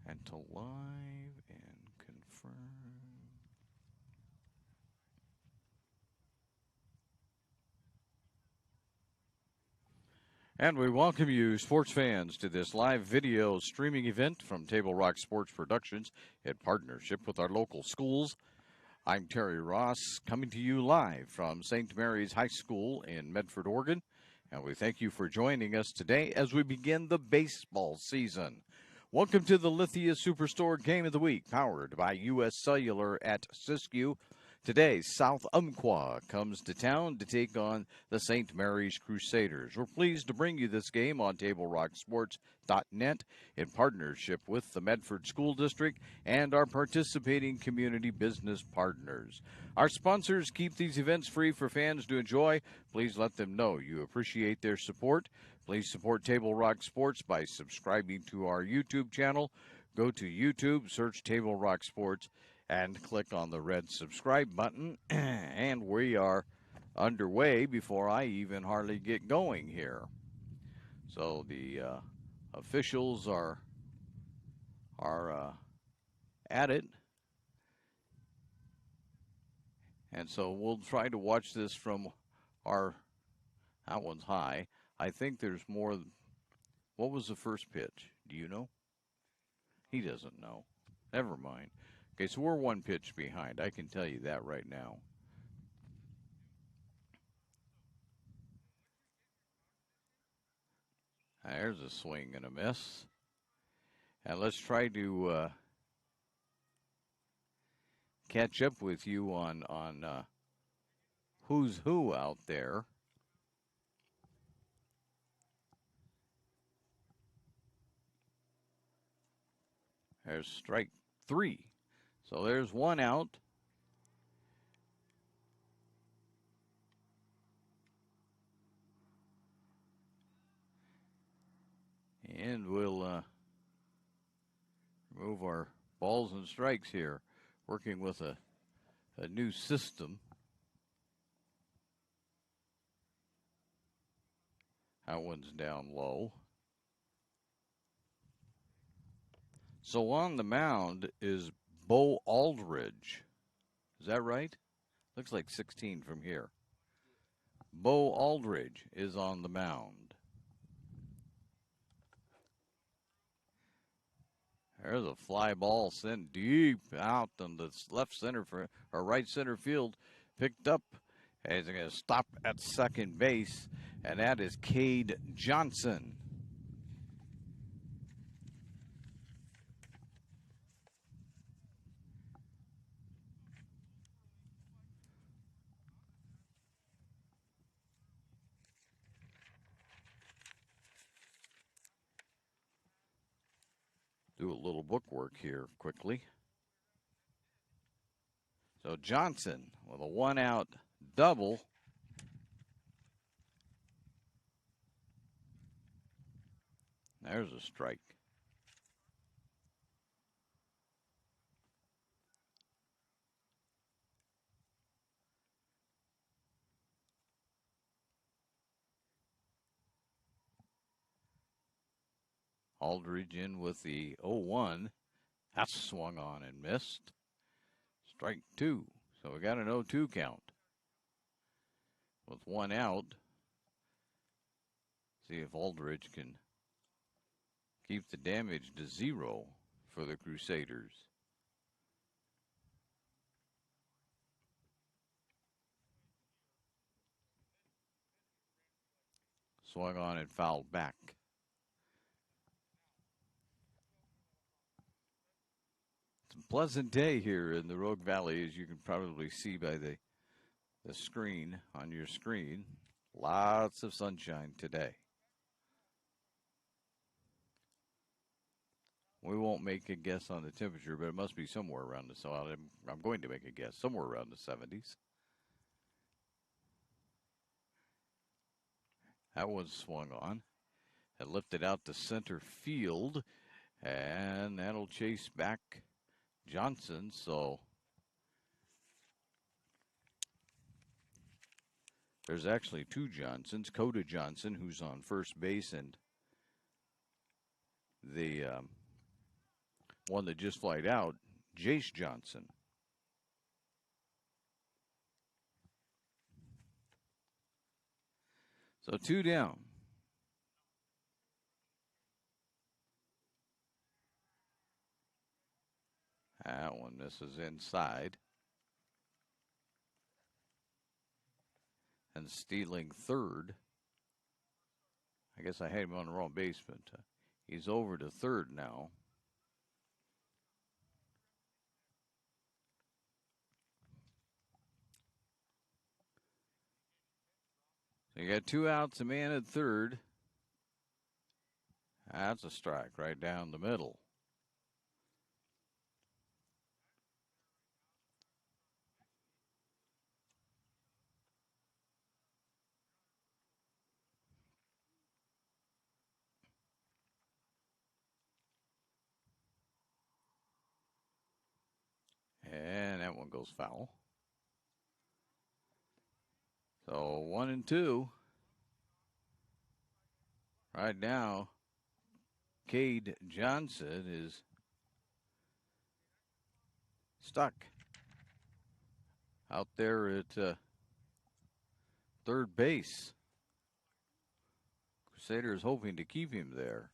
and to live and confirm. And we welcome you, sports fans, to this live video streaming event from Table Rock Sports Productions in partnership with our local schools. I'm Terry Ross, coming to you live from St. Mary's High School in Medford, Oregon. And we thank you for joining us today as we begin the baseball season. Welcome to the Lithia Superstore Game of the Week, powered by U.S. Cellular at Siskiyou. Today, South Umpqua comes to town to take on the St. Mary's Crusaders. We're pleased to bring you this game on TableRockSports.net in partnership with the Medford School District and our participating community business partners. Our sponsors keep these events free for fans to enjoy. Please let them know you appreciate their support. Please support Table Rock Sports by subscribing to our YouTube channel. Go to YouTube, search Table Rock Sports, and click on the red subscribe button. And we are underway before I even hardly get going here. So the officials are at it. And so we'll try to watch this from our, that one's high. I think there's more. What was the first pitch? Do you know? He doesn't know. Never mind. Okay, so we're one pitch behind. I can tell you that right now. There's a swing and a miss. And let's try to catch up with you on who's who out there. There's strike 3. So there's one out. And we'll remove our balls and strikes here, working with a new system. That one's down low. So on the mound is Bo Aldridge. Is that right? Looks like 16 from here. Bo Aldridge is on the mound. There's a fly ball sent deep out on the left center for or right center field. Picked up. He's going to stop at second base, and that is Cade Johnson. Do a little bookwork here quickly. So Johnson with a 1-out double. There's a strike. Aldridge in with the 0-1. That's swung on and missed. Strike 2. So we got an 0-2 count. With 1 out. See if Aldridge can keep the damage to 0 for the Crusaders. Swung on and fouled back. It's a pleasant day here in the Rogue Valley, as you can probably see by the screen on your screen. Lots of sunshine today. We won't make a guess on the temperature, but it must be somewhere around the, so I'm going to make a guess, somewhere around the 70s. That was swung on and lifted out to center field, and that'll chase back Johnson. So there's actually 2 Johnsons. Coda Johnson, who's on first base, and the one that just flied out, Jace Johnson. So 2 down. That one misses inside. And stealing third. I guess I had him on the wrong base, but he's over to third now. So you got 2 outs, a man at third. That's a strike right down the middle. And that one goes foul. So 1 and 2. Right now, Cade Johnson is stuck out there at third base. Crusaders hoping to keep him there.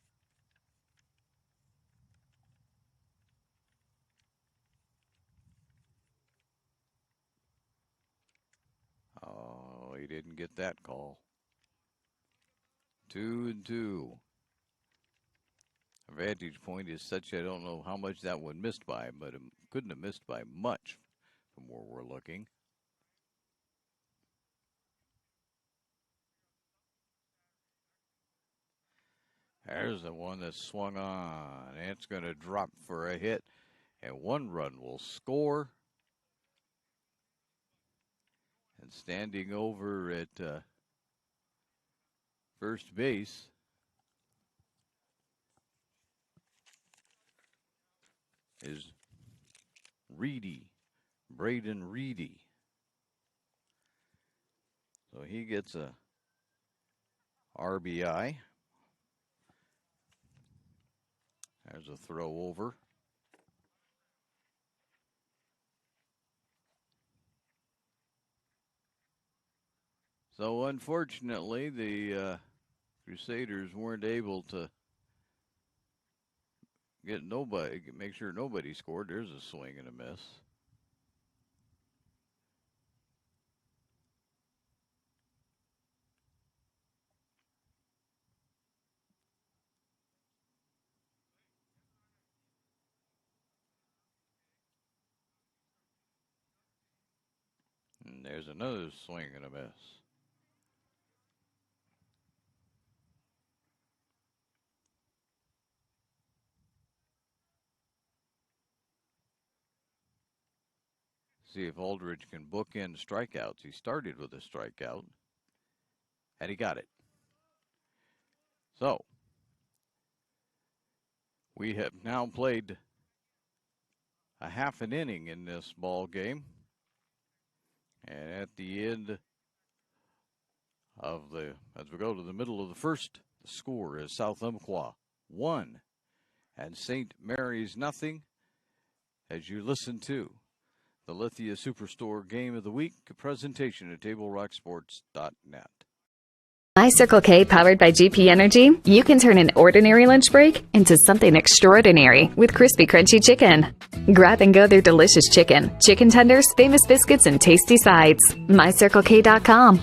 Oh, he didn't get that call. 2 and 2. Vantage point is such I don't know how much that one missed by, but it couldn't have missed by much from where we're looking. There's the one that swung on. It's going to drop for a hit, and 1 run will score. And standing over at first base is Reedy, Braden Reedy. So he gets a RBI. There's a throw over. So unfortunately, the Crusaders weren't able to make sure nobody scored. There's a swing and a miss. And there's another swing and a miss. See if Aldridge can book in strikeouts. He started with a strikeout, and he got it. So, we have now played a half an inning in this ball game. And at the end of as we go to the middle of the first, the score is South Umpqua 1 and St. Mary's 0. As you listen to the Lithia Superstore Game of the Week, a presentation at TableRockSports.net. My Circle K, powered by GP Energy, you can turn an ordinary lunch break into something extraordinary with crispy, crunchy chicken. Grab and go their delicious chicken, chicken tenders, famous biscuits, and tasty sides. MyCircleK.com.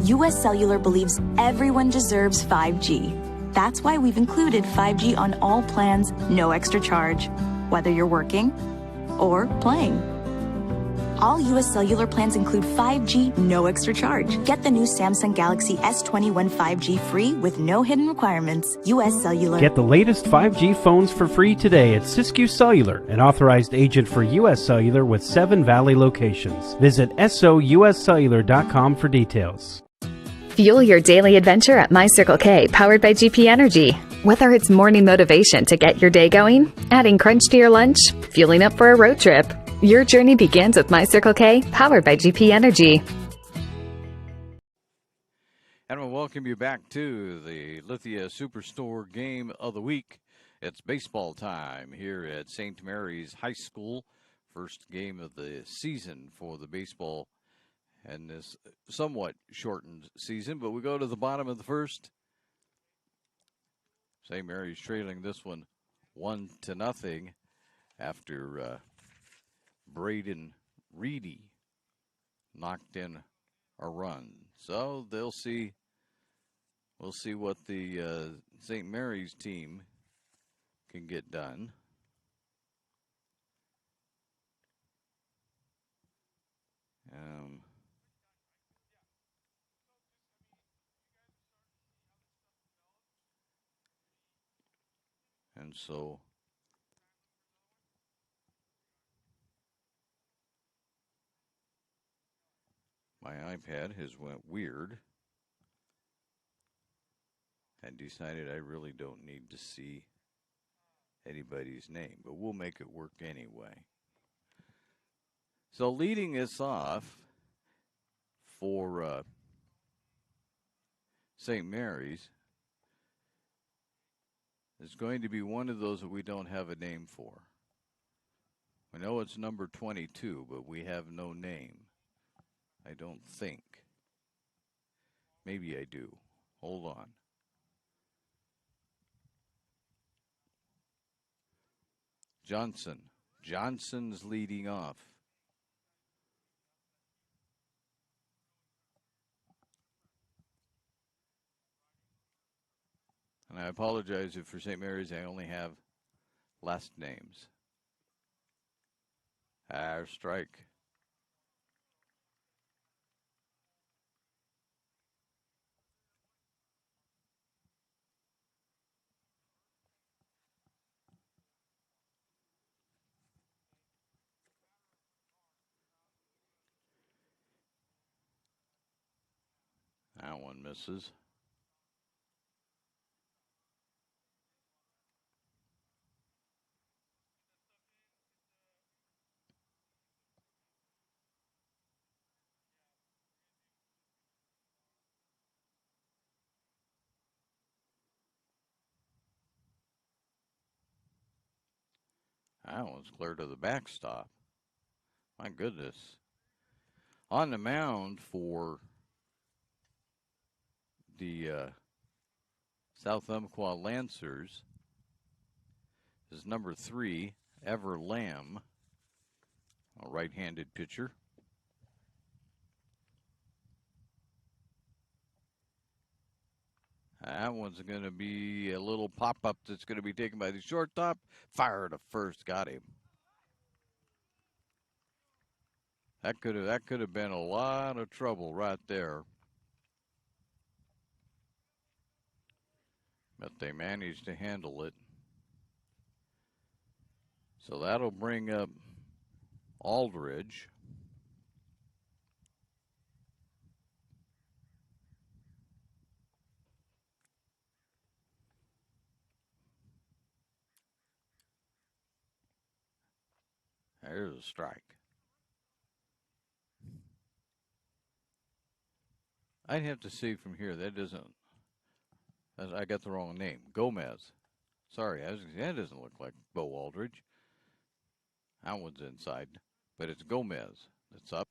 U.S. Cellular believes everyone deserves 5G. That's why we've included 5G on all plans, no extra charge, whether you're working or playing. All U.S. Cellular plans include 5G, no extra charge. Get the new Samsung Galaxy S21 5G free with no hidden requirements. U.S. Cellular. Get the latest 5G phones for free today at Siskiyou Cellular, an authorized agent for U.S. Cellular with 7 Valley locations. Visit souscellular.com for details. Fuel your daily adventure at My Circle K, powered by GP Energy. Whether it's morning motivation to get your day going, adding crunch to your lunch, fueling up for a road trip, your journey begins with My Circle K, powered by GP Energy. And we'll welcome you back to the Lithia Superstore Game of the Week. It's baseball time here at St. Mary's High School. First game of the season for the baseball and this somewhat shortened season. But we go to the bottom of the first. St. Mary's trailing this one 1-0 after Braden Reedy knocked in a run. So we'll see what the St. Mary's team can get done. And so my iPad has went weird and decided I really don't need to see anybody's name, but we'll make it work anyway. So leading us off for St. Mary's is going to be one of those that we don't have a name for. We know it's number 22, but we have no name. I don't think. Maybe I do. Hold on. Johnson. Johnson's leading off. And I apologize if for St. Mary's I only have last names. Strike. That one misses. That one's clear to the backstop. My goodness. On the mound for the South Umpqua Lancers is number 3, Ever Lamb, a right-handed pitcher. That one's going to be a little pop-up that's going to be taken by the shortstop. Fire to first, got him. That could have been a lot of trouble right there. But they managed to handle it. So that'll bring up Aldridge. There's a strike. I'd have to see from here. That doesn't. I got the wrong name. Gomez. Sorry, that doesn't look like Bo Aldridge. That one's inside, but it's Gomez that's up.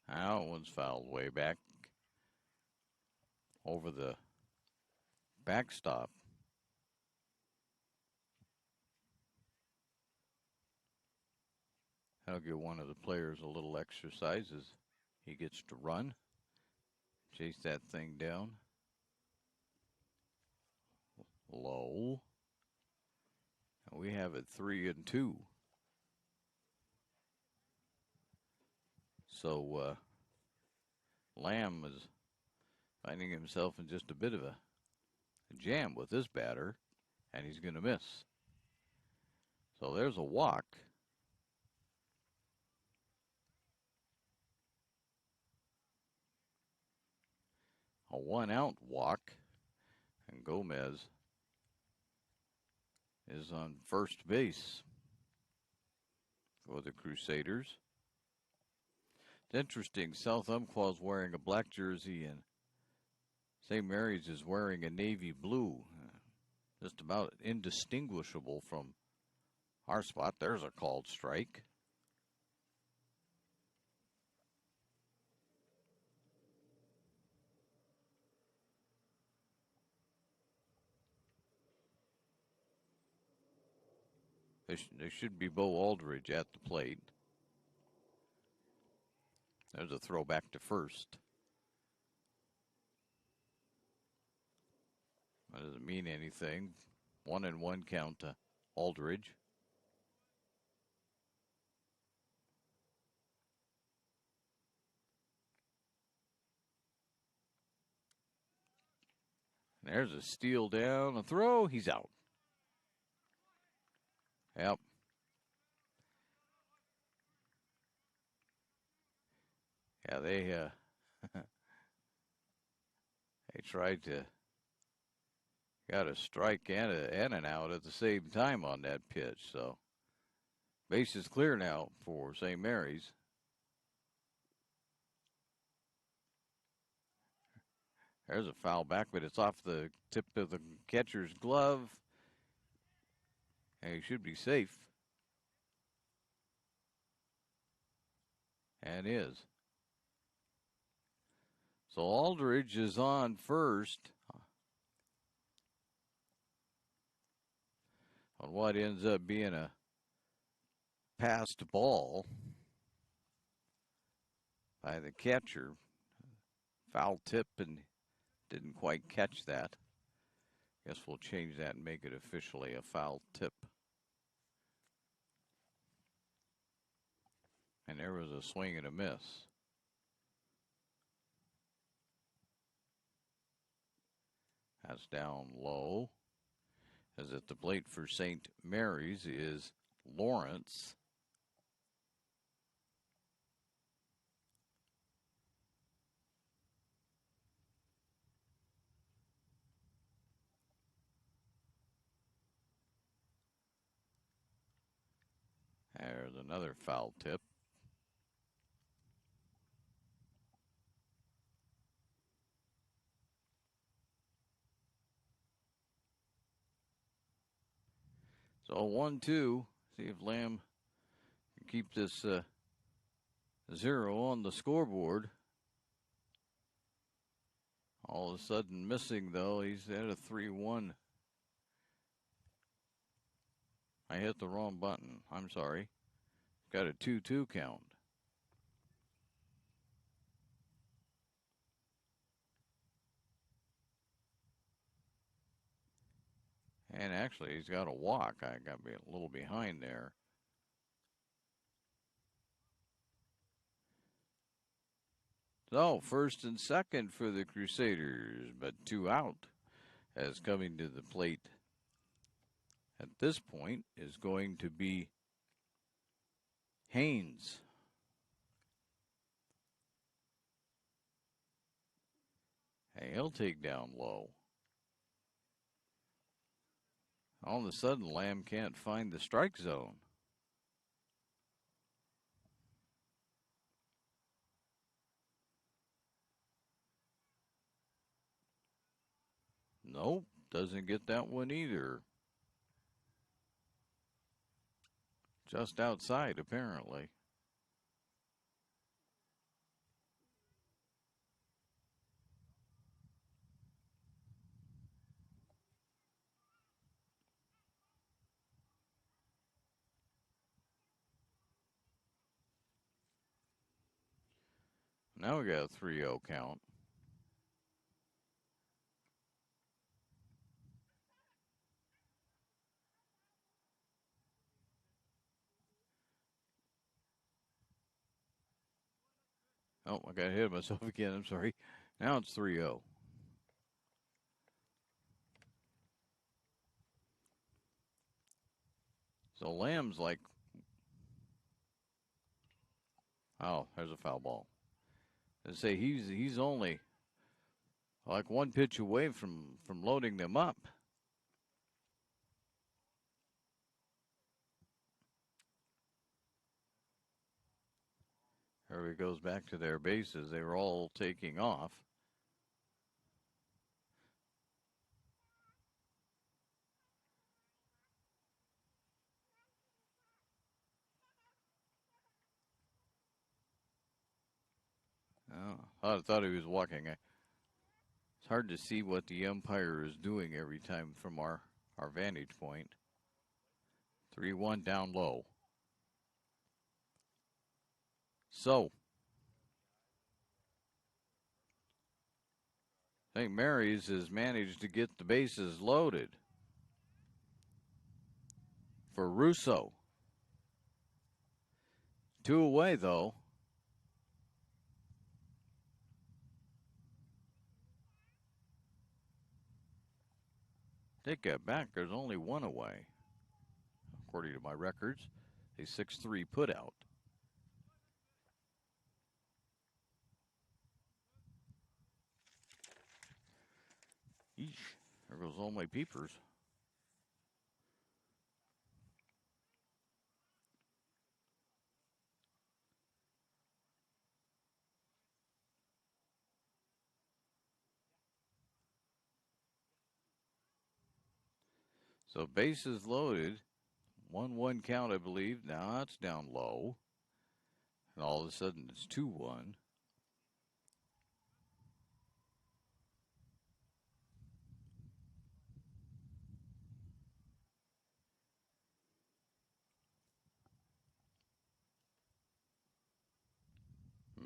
That one's fouled way back over the backstop. That'll give one of the players a little exercise as he gets to run, chase that thing down. Low. And we have it 3-2. So Lamb is Finding himself in just a bit of a jam with this batter, and he's going to miss. So there's a walk. A 1-out walk, and Gomez is on first base for the Crusaders. It's interesting, South Umpqua is wearing a black jersey and St. Mary's is wearing a navy blue. Just about indistinguishable from our spot. There's a called strike. There should be Bo Aldridge at the plate. There's a throw back to first. That doesn't mean anything. 1-1 count to Aldridge. There's a steal down, a throw, he's out. Yep. Yeah, they they tried to got a strike and an out at the same time on that pitch. So base is clear now for St. Mary's. There's a foul back, but it's off the tip of the catcher's glove. And he should be safe. And is. So Aldridge is on first on what ends up being a passed ball by the catcher. Foul tip and didn't quite catch that. Guess we'll change that and make it officially a foul tip. And there was a swing and a miss. That's down low. As at the plate for St. Mary's is Lawrence. There's another foul tip. So 1-2. See if Lamb can keep this 0 on the scoreboard. All of a sudden missing, though. He's at a 3-1. I hit the wrong button. I'm sorry. Got a 2-2 count. And actually, he's got a walk. I got me a little behind there. So, first and second for the Crusaders, but 2 out. As coming to the plate at this point is going to be Haynes. Hey, he'll take down low. All of a sudden, Lamb can't find the strike zone. Nope, doesn't get that one either. Just outside, apparently. Now we got a 3-0 count. Oh, I got to hit myself again. I'm sorry. Now it's 3-0. So Lamb's like, oh, there's a foul ball. I say he's only like one pitch away from loading them up. There he goes back to their bases. They were all taking off. Oh, I thought he was walking. It's hard to see what the umpire is doing every time from our vantage point. 3-1 down low. So, St. Mary's has managed to get the bases loaded for Russo. 2 away, though. Take that back. There's only 1 away. According to my records, a 6-3 put out. Eesh, there goes all my peepers. So bases loaded. 1-1 count, I believe. Now it's down low. And all of a sudden it's 2-1.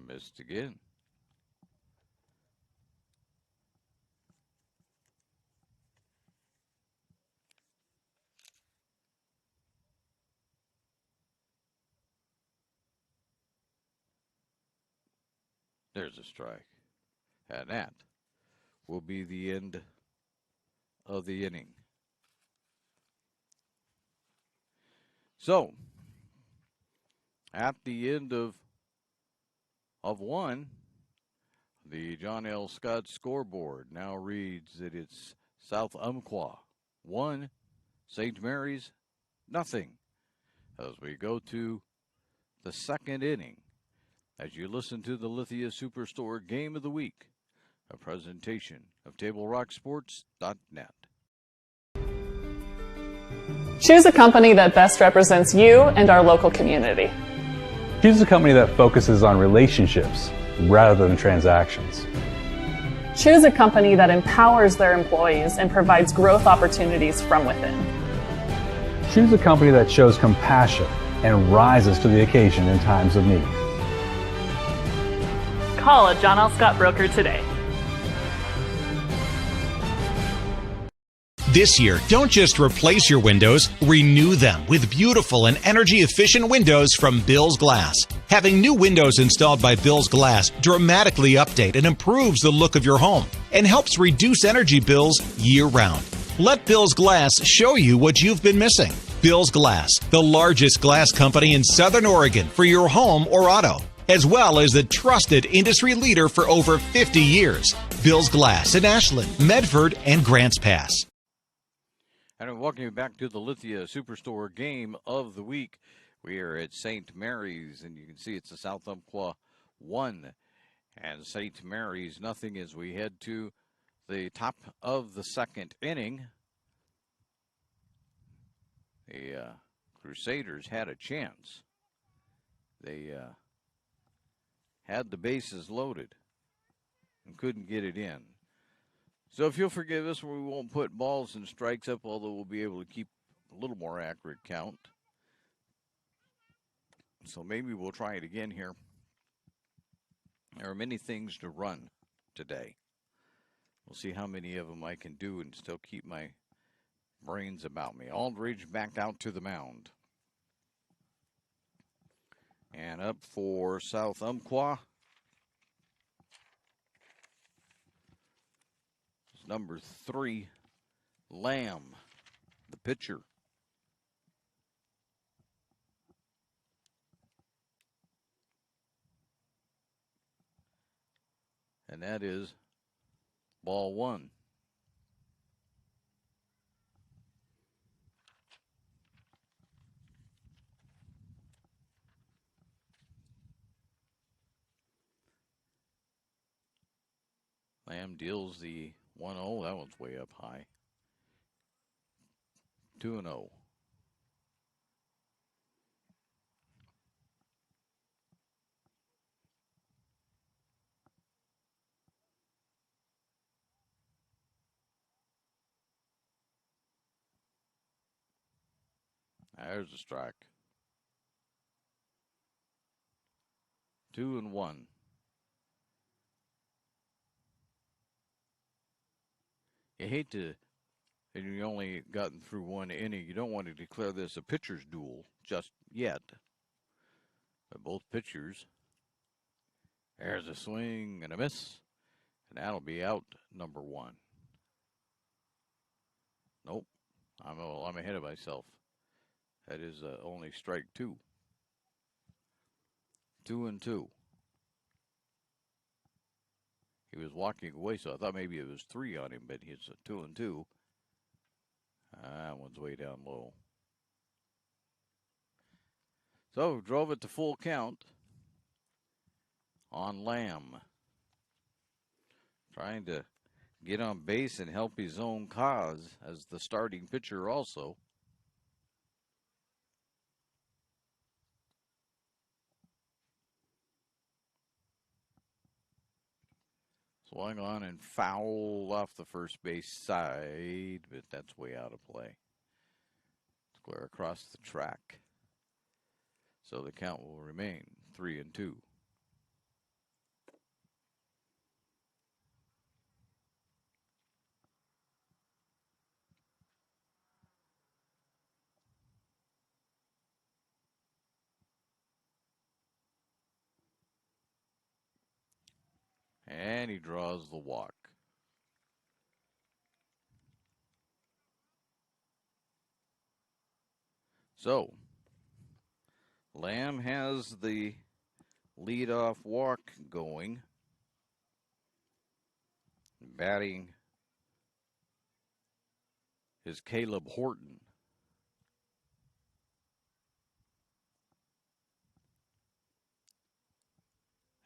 Missed again. There's a strike. And that will be the end of the inning. So, at the end of 1, the John L. Scott scoreboard now reads that it's South Umpqua 1, St. Mary's nothing. As we go to the second inning, as you listen to the Lithia Superstore Game of the Week, a presentation of TableRockSports.net. Choose a company that best represents you and our local community. Choose a company that focuses on relationships rather than transactions. Choose a company that empowers their employees and provides growth opportunities from within. Choose a company that shows compassion and rises to the occasion in times of need. Call a John L. Scott broker today. This year, don't just replace your windows, renew them with beautiful and energy-efficient windows from Bill's Glass. Having new windows installed by Bill's Glass dramatically update and improves the look of your home and helps reduce energy bills year-round. Let Bill's Glass show you what you've been missing. Bill's Glass, the largest glass company in Southern Oregon for your home or auto, as well as the trusted industry leader for over 50 years. Bill's Glass in Ashland, Medford, and Grants Pass. And I welcome you back to the Lithia Superstore Game of the Week. We are at St. Mary's, and you can see it's the South Umpqua 1 and St. Mary's nothing as we head to the top of the second inning. The Crusaders had a chance. They had the bases loaded and couldn't get it in. So if you'll forgive us, we won't put balls and strikes up, although we'll be able to keep a little more accurate count. So maybe we'll try it again here. There are many things to run today. We'll see how many of them I can do and still keep my brains about me. Aldridge back out to the mound. And up for South Umpqua, number 3, Lamb, the pitcher. And that is ball one. Lamb deals the 1-0. That one's way up high. 2-0. There's a strike. 2-1. You hate to, and you only gotten through one inning. You don't want to declare this a pitcher's duel just yet. But both pitchers, there's a swing and a miss, and that'll be out number one. Nope, I'm ahead of myself. That is only strike two. 2-2. He was walking away, so I thought maybe it was 3 on him, but he's a 2-2. That one's way down low. So, drove it to full count on Lamb. Trying to get on base and help his own cause as the starting pitcher also. Swung on and fouled off the first base side, but that's way out of play. Square across the track. So the count will remain 3-2. And he draws the walk. So, Lamb has the leadoff walk going. Batting is Caleb Horton.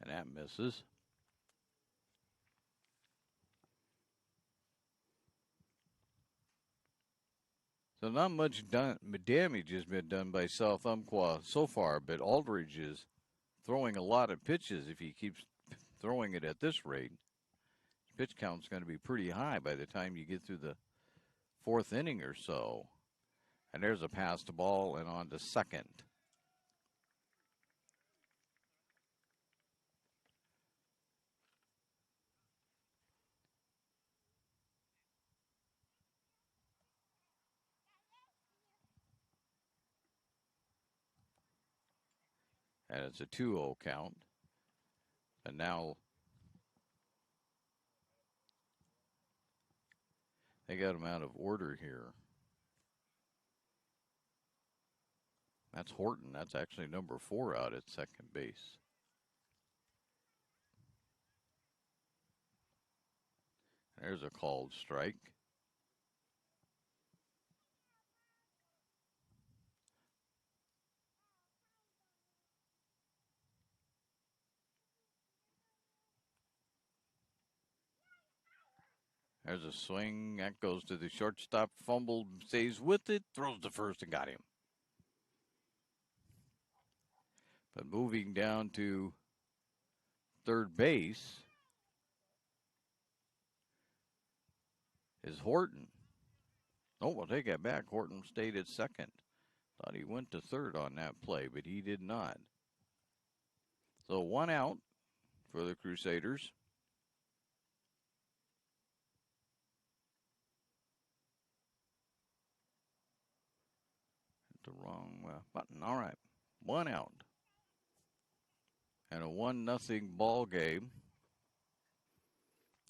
And that misses. So not much damage has been done by South Umpqua so far, but Aldridge is throwing a lot of pitches. If he keeps throwing it at this rate, pitch count's going to be pretty high by the time you get through the fourth inning or so. And there's a pass to ball and on to second. And it's a 2-0 count. And now they got him out of order here. That's Horton. That's actually number 4 out at second base. There's a called strike. There's a swing. That goes to the shortstop. Fumbled, stays with it, throws to first and got him. But moving down to third base is Horton. Oh, we'll take that back. Horton stayed at second. Thought he went to third on that play, but he did not. So 1 out for the Crusaders. The wrong button. All right. 1 out. And a 1-0 ball game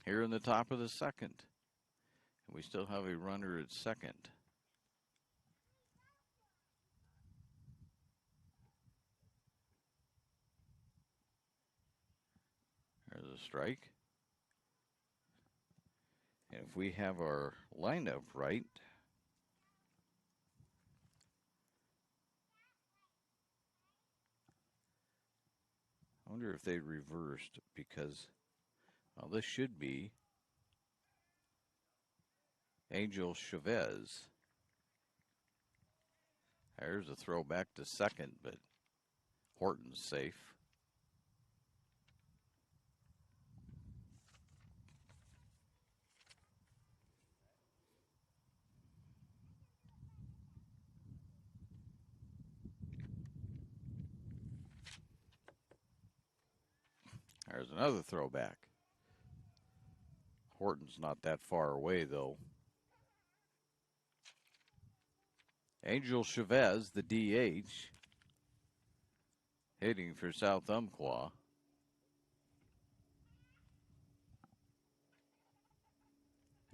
here in the top of the second. And we still have a runner at second. There's a strike. And if we have our lineup right, I wonder if they reversed, because, well, this should be Angel Chavez. There's a throw back to second, but Horton's safe. There's another throwback. Horton's not that far away, though. Angel Chavez, the DH, hitting for South Umpqua.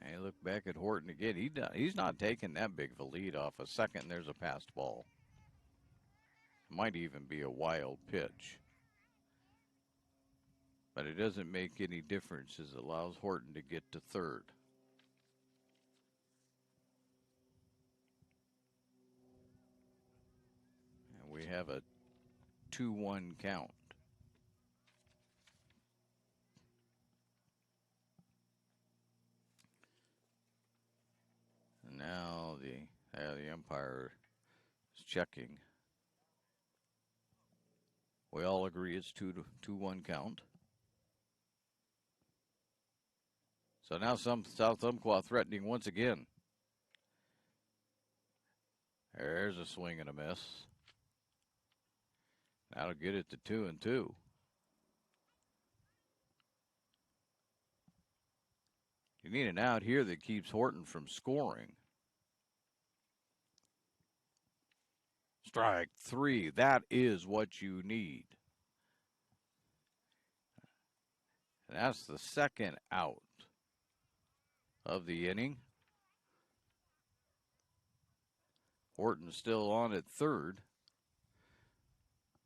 And you look back at Horton again. He's not taking that big of a lead off a second. There's a passed ball. Might even be a wild pitch. But it doesn't make any difference, as it allows Horton to get to third. And we have a 2-1 count. And now the umpire is checking. We all agree it's 2-1 count. So now South Umpqua threatening once again. There's a swing and a miss. That'll get it to 2-2. You need an out here that keeps Horton from scoring. Strike 3. That is what you need. And that's the second out of the inning. Horton's still on at third.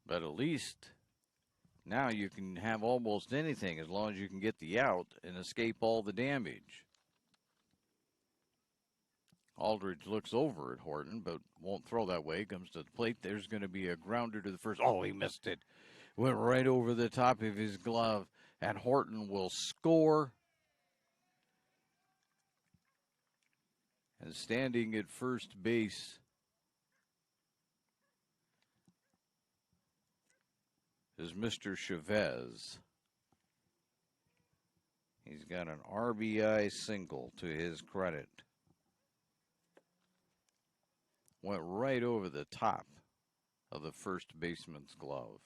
But at least now you can have almost anything as long as you can get the out and escape all the damage. Aldridge looks over at Horton, but won't throw that way. Comes to the plate. There's going to be a grounder to the first. Oh, he missed it. Went right over the top of his glove, and Horton will score. And standing at first base is Mr. Chavez. He's got an RBI single to his credit. Went right over the top of the first baseman's glove.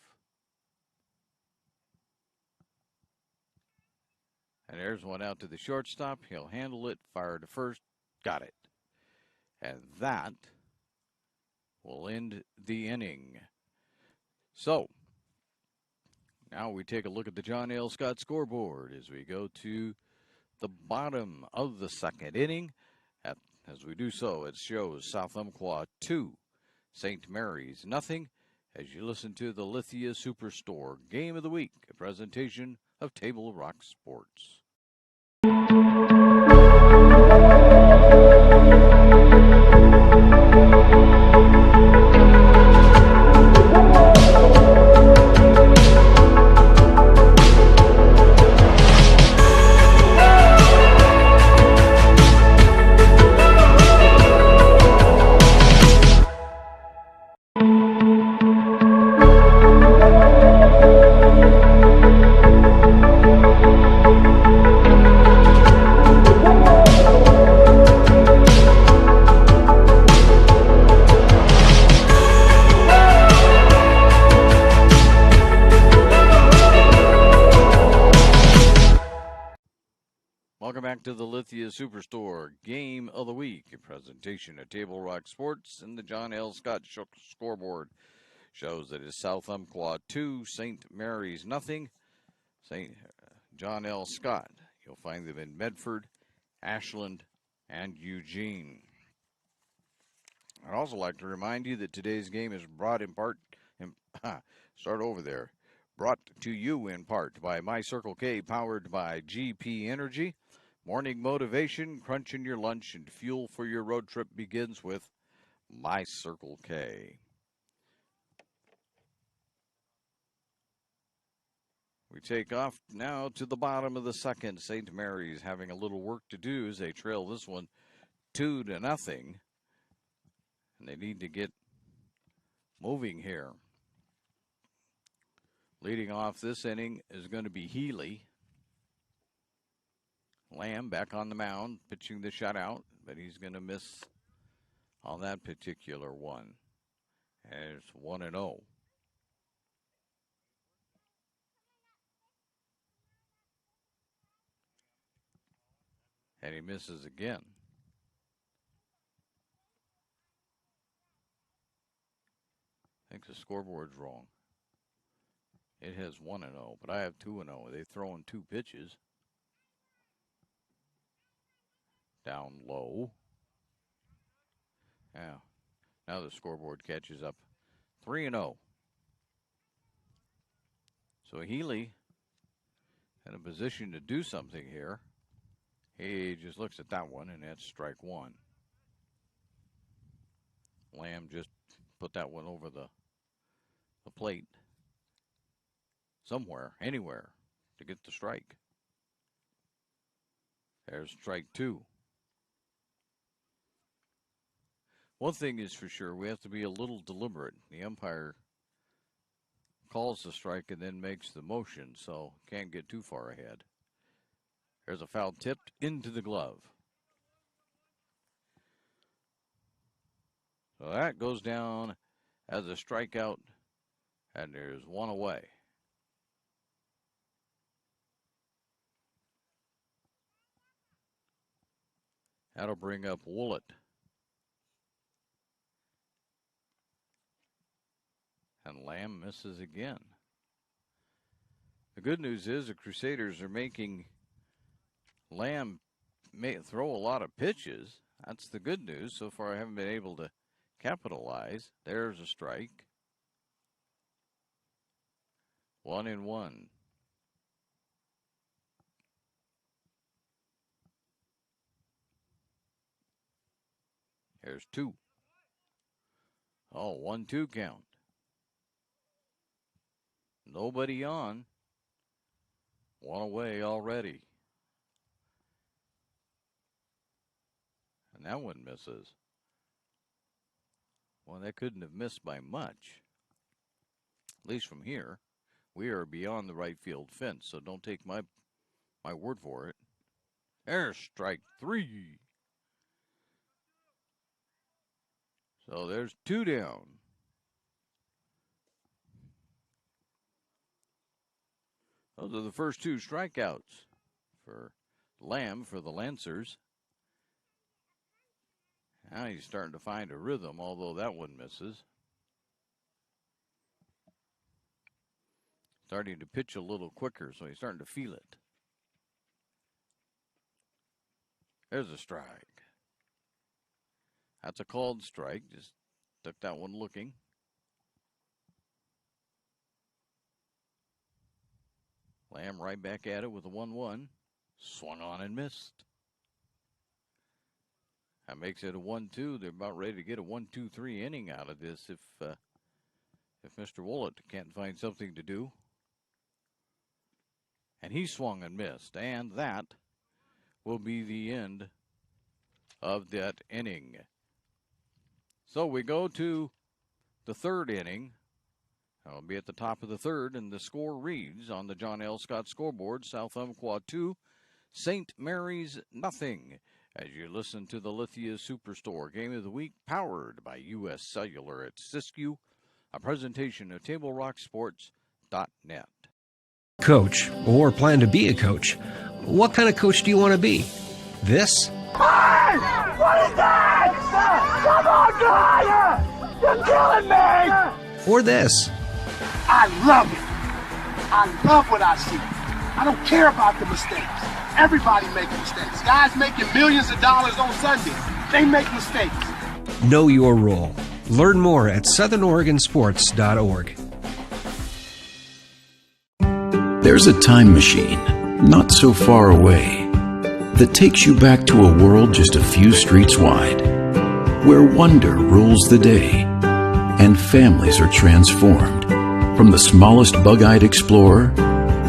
And there's one out to the shortstop. He'll handle it, fire to first, got it. And that will end the inning. So, now we take a look at the John L. Scott scoreboard as we go to the bottom of the second inning. As we do so, it shows South Umpqua 2, St. Mary's nothing, as you listen to the Lithia Superstore Game of the Week, a presentation of Table Rock Sports. Welcome back to the Lithia Superstore Game of the Week, a presentation of Table Rock Sports, and the John L. Scott scoreboard shows that it's South Umpqua 2, St. Mary's nothing. St. John L. Scott. You'll find them in Medford, Ashland, and Eugene. I'd also like to remind you that today's game is brought to you in part by My Circle K, powered by GP Energy. Morning motivation, crunching your lunch, and fuel for your road trip begins with My Circle K. We take off now to the bottom of the second. St. Mary's having a little work to do as they trail this one 2-0. And they need to get moving here. Leading off this inning is going to be Healy. Lamb back on the mound, pitching the shutout, but he's going to miss on that particular one. And it's 1-0. And he misses again. I think the scoreboard's wrong. It has 1-0, but I have 2-0. They've thrown 2 pitches. Down low. Yeah. Now the scoreboard catches up. 3-0. So Healy in a position to do something here. He just looks at that one, and that's strike one. Lamb just put that one over the plate. Somewhere, anywhere, to get the strike. There's strike two. One thing is for sure, we have to be a little deliberate. The umpire calls the strike and then makes the motion, so can't get too far ahead. There's a foul tipped into the glove. So that goes down as a strikeout, and there's one away. That'll bring up Woollett. And Lamb misses again. The good news is the Crusaders are making Lamb throw a lot of pitches. That's the good news. So far, I haven't been able to capitalize. There's a strike. 1-1. There's two. Oh, 1-2 count. Nobody on. One away already. And that one misses. Well, that couldn't have missed by much. At least from here. We are beyond the right field fence, so don't take my word for it. There's strike three. So there's two down. Those are the first two strikeouts for Lamb for the Lancers. Now he's starting to find a rhythm, although that one misses. Starting to pitch a little quicker, so he's starting to feel it. There's a strike. That's a called strike. Just took that one looking. Lamb right back at it with a 1-1. Swung on and missed. That makes it a 1-2. They're about ready to get a 1-2-3 inning out of this if Mr. Woollett can't find something to do. And he swung and missed. And that will be the end of that inning. So we go to the third inning. I'll be at the top of the third, and the score reads on the John L. Scott scoreboard, South Umpqua 2, St. Mary's nothing. As you listen to the Lithia Superstore Game of the Week, powered by U.S. Cellular at Siskiyou, a presentation of TableRockSports.net. Coach, or plan to be a coach. What kind of coach do you want to be? This? Hey! What is that? Come on, guy! You're killing me! Or this? I love it. I love what I see. I don't care about the mistakes. Everybody makes mistakes. Guys making millions of dollars on Sunday, they make mistakes. Know your role. Learn more at southernoregonsports.org. There's a time machine not so far away. that takes you back to a world just a few streets wide, where wonder rules the day and families are transformed, from the smallest bug-eyed explorer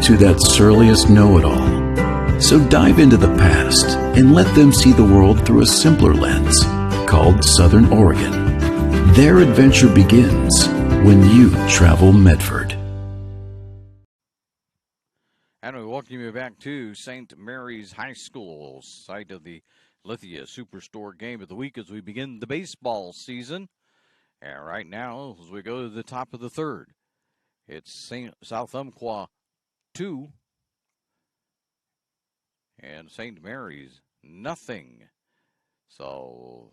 to that surliest know-it-all. So dive into the past and let them see the world through a simpler lens called Southern Oregon. Their adventure begins when you travel Medford. And we welcome you back to St. Mary's High School, site of the Lithia Superstore Game of the Week as we begin the baseball season. And right now, as we go to the top of the third, it's South Umpqua 2 and St. Mary's nothing. So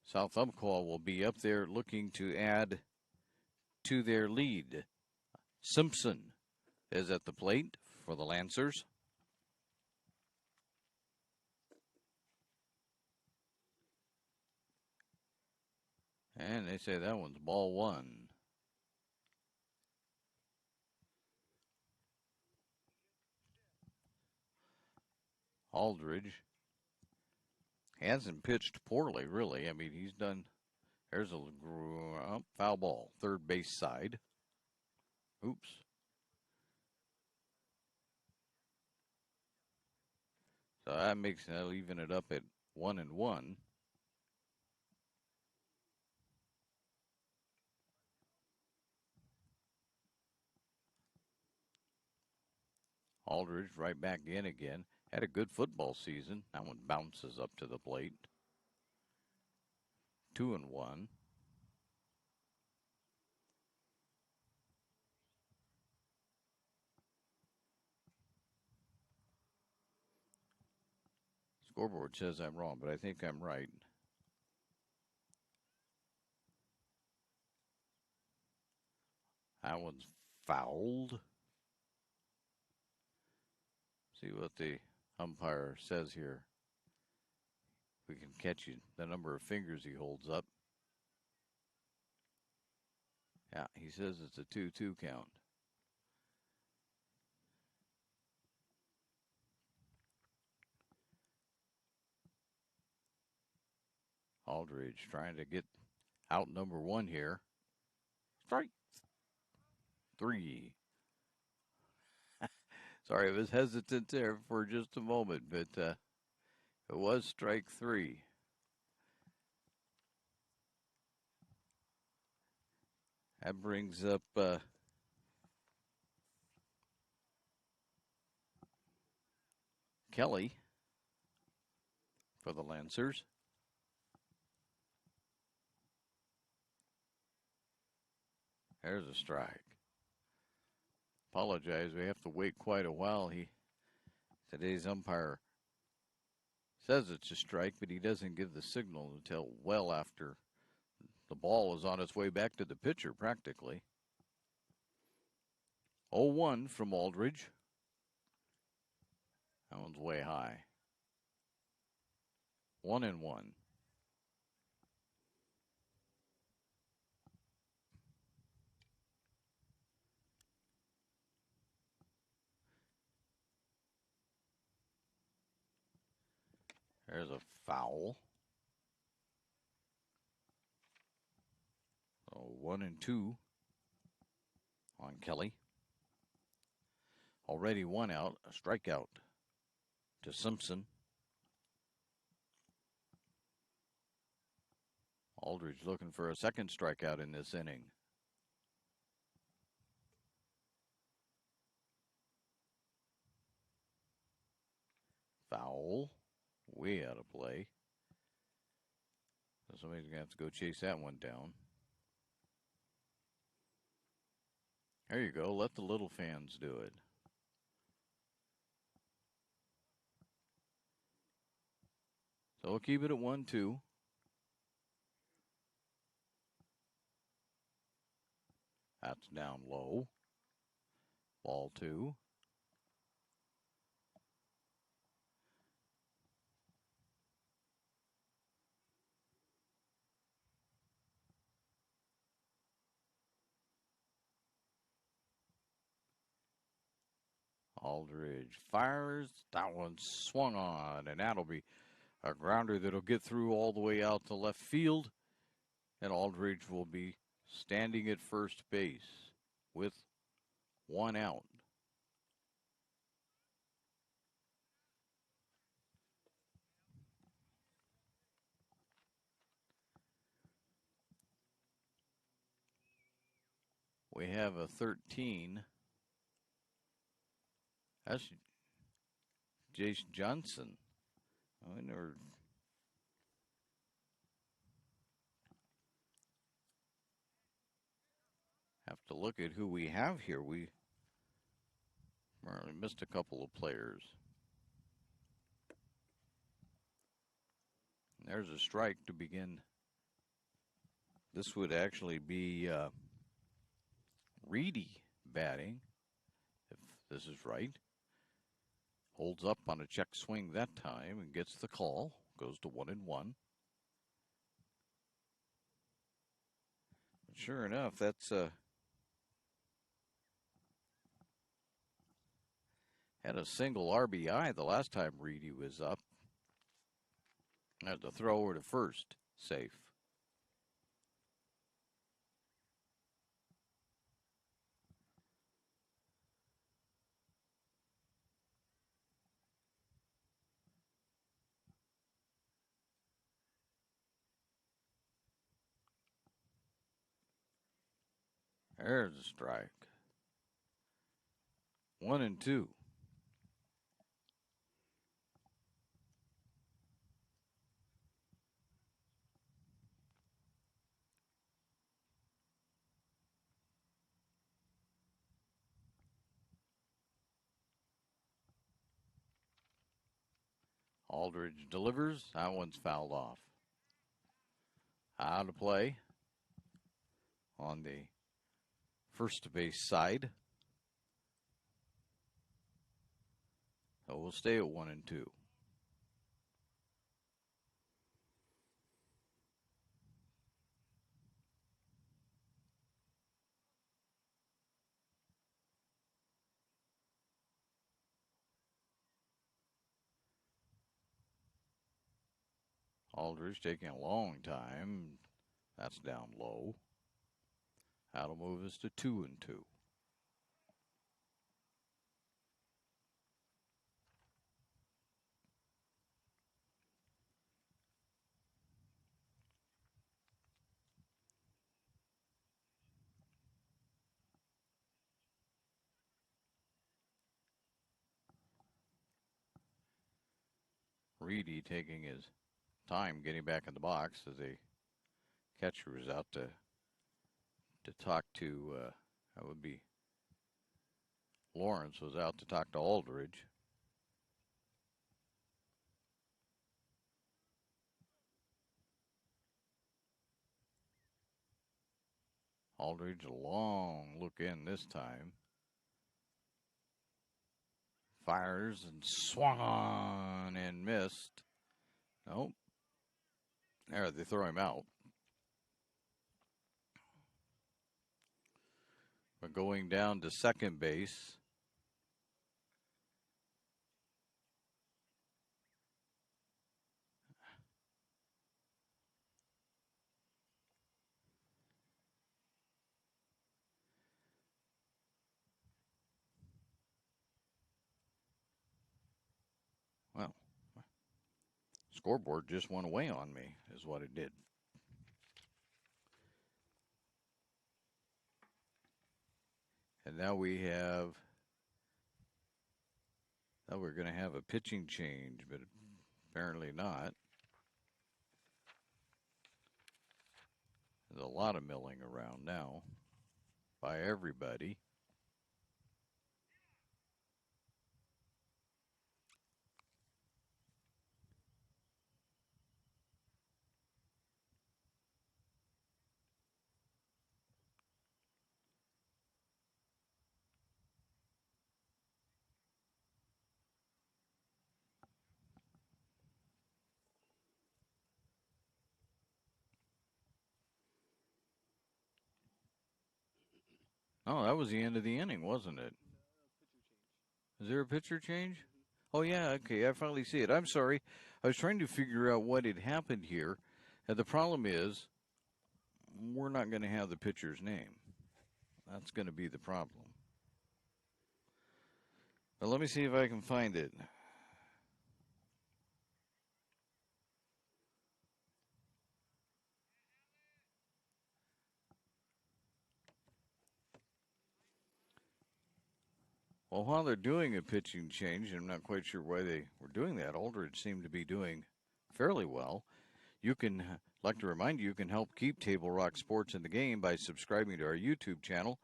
South Umpqua will be up there looking to add to their lead. Simpson is at the plate for the Lancers. And they say that one's ball one. Aldridge hasn't pitched poorly, really. I mean, he's done. There's a foul ball, third base side. Oops. So that'll even it up at 1-1. Aldridge right back in again. Had a good football season. That one bounces up to the plate. 2-1. Scoreboard says I'm wrong, but I think I'm right. That one's fouled. See what the umpire says here. We can catch the number of fingers he holds up. Yeah, he says it's a 2-2 count. Aldridge trying to get out number one here. Strike 3. Sorry, I was hesitant there for just a moment, but it was strike 3. That brings up Kelly for the Lancers. There's a strike. Apologize, we have to wait quite a while. Today's umpire says it's a strike, but he doesn't give the signal until well after the ball is on its way back to the pitcher, practically. 0-1 from Aldridge. That one's way high. 1-1. There's a foul. So 1-2 on Kelly. Already one out, a strikeout to Simpson. Aldridge looking for a second strikeout in this inning. Foul. Way out of play. So somebody's going to have to go chase that one down. There you go. Let the little fans do it. So we'll keep it at 1-2. That's down low. Ball 2. Aldridge fires. That one swung on, and that'll be a grounder that'll get through all the way out to left field. And Aldridge will be standing at first base with one out. We have a 13. That's Jason Johnson. I never. Have to look at who we have here. We missed a couple of players. And there's a strike to begin. This would actually be Reedy batting, if this is right. Holds up on a check swing that time and gets the call. Goes to 1-1. But sure enough, that's had a single RBI the last time Reedy was up. Had to throw over to first. Safe. There's a strike. 1-2. Aldridge delivers. That one's fouled off. Out of play on the first base side. So we'll stay at 1-2. Aldridge taking a long time. That's down low. That'll move us to 2-2. Reedy taking his time getting back in the box as the catcher was out to talk to, that would be Lawrence was out to talk to Aldridge. Aldridge, a long look in this time. Fires and swung on and missed. Nope. There, they throw him out. But going down to second base. Well, scoreboard just went away on me, is what it did. And now we have, now we're going to have a pitching change, but apparently not. There's a lot of milling around now by everybody. Oh, that was the end of the inning, wasn't it? Is there a pitcher change? Oh, yeah, okay, I finally see it. I'm sorry. I was trying to figure out what had happened here. And the problem is, we're not going to have the pitcher's name. That's going to be the problem. But let me see if I can find it. Well, while they're doing a pitching change, I'm not quite sure why they were doing that. Aldridge seemed to be doing fairly well. You can, like to remind you, you can help keep Table Rock Sports in the game by subscribing to our YouTube channel.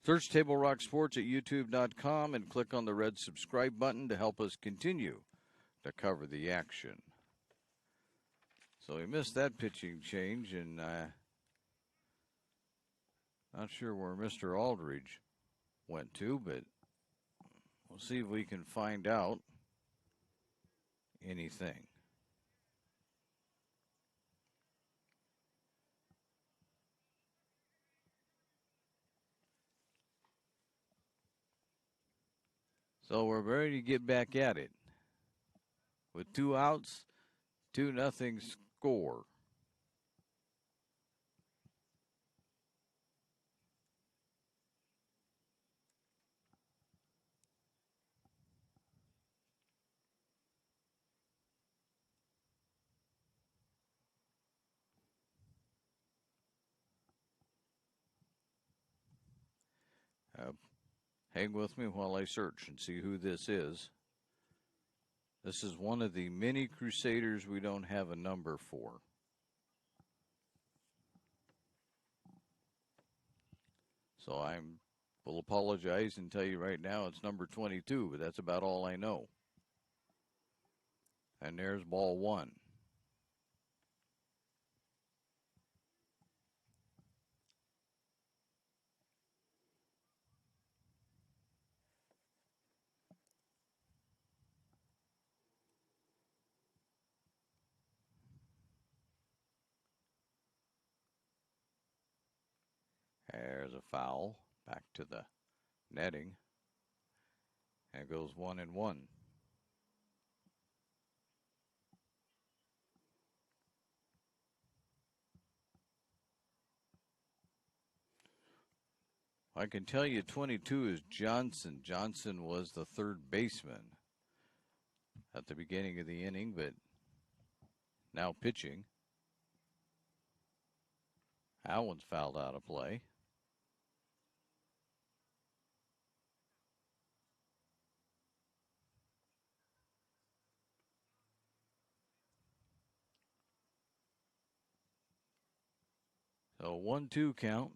Search Table Rock Sports at youtube.com and click on the red subscribe button to help us continue to cover the action. So we missed that pitching change, and not sure where Mr. Aldridge went to, but we'll see if we can find out anything. So we're ready to get back at it. With 2 outs, 2-0 score. Hang with me while I search and see who this is. This is one of the many Crusaders we don't have a number for. So I will apologize and tell you right now it's number 22, but that's about all I know. And there's ball 1. There's a foul. Back to the netting. And it goes 1-1. I can tell you 22 is Johnson. Johnson was the third baseman at the beginning of the inning, but now pitching. That one's fouled out of play. So 1-2 count.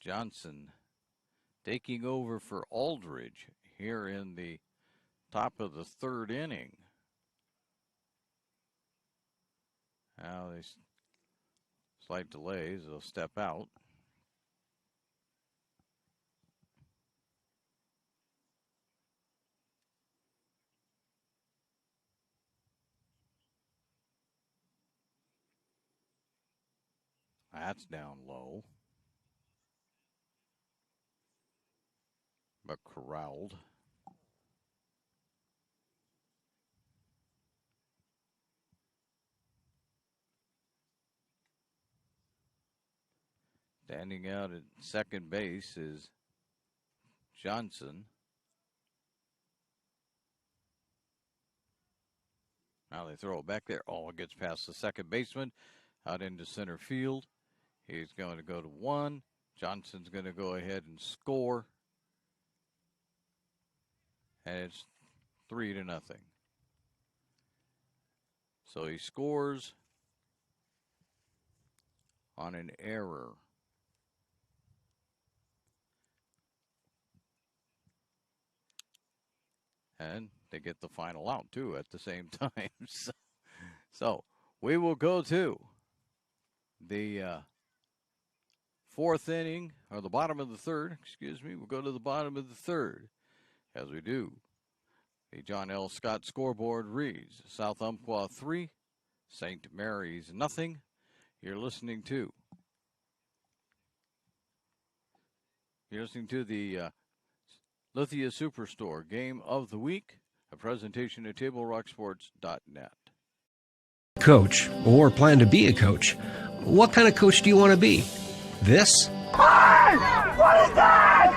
Johnson taking over for Aldridge here in the top of the third inning. Now they slight delays. They'll step out. That's down low, but corralled. Standing out at second base is Johnson. Now they throw it back there. Oh, it gets past the second baseman, out into center field. He's going to go to 1. Johnson's going to go ahead and score. And it's 3-0. So he scores on an error. And they get the final out, too, at the same time. So we will go to the fourth inning, or the bottom of the third, excuse me. We'll go to the bottom of the third. As we do, the John L. Scott scoreboard reads South Umpqua 3, St. Mary's nothing. You're listening to the Lithia Superstore Game of the Week, a presentation at TableRockSports.net. Coach, or plan to be a coach. What kind of coach do you want to be? This? Hey! What is that?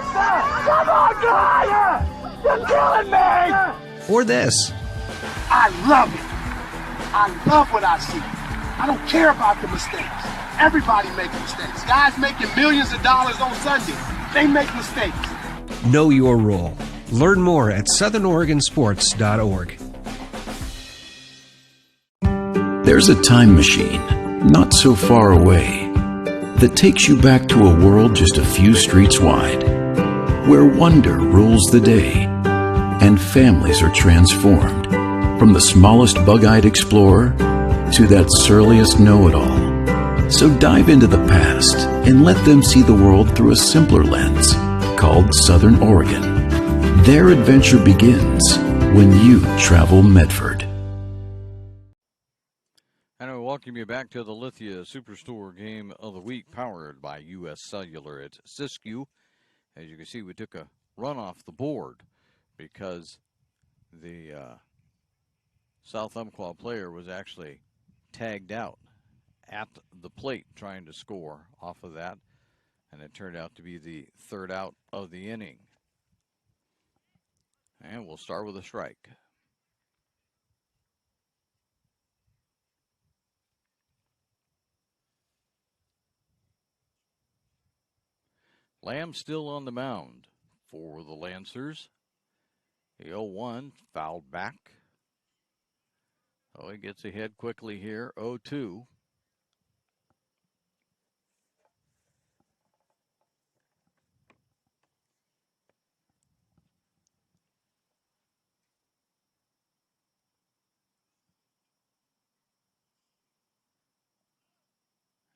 Come on, guy! You're killing me! Or this? I love it. I love what I see. I don't care about the mistakes. Everybody makes mistakes. Guys making millions of dollars on Sunday, they make mistakes. Know your role. Learn more at southernoregonsports.org. There's a time machine, not so far away, that takes you back to a world just a few streets wide, where wonder rules the day, and families are transformed, from the smallest bug-eyed explorer to that surliest know-it-all. So dive into the past and let them see the world through a simpler lens called Southern Oregon. Their adventure begins when you travel Medford. And I welcome you back to the Lithia Superstore Game of the Week, powered by U.S. Cellular at Siskiyou. As you can see, we took a run off the board because the South Umpqua player was actually tagged out at the plate trying to score off of that, and it turned out to be the third out of the inning. And we'll start with a strike. Lamb still on the mound for the Lancers. The 0-1 fouled back. Oh, he gets ahead quickly here. 0-2.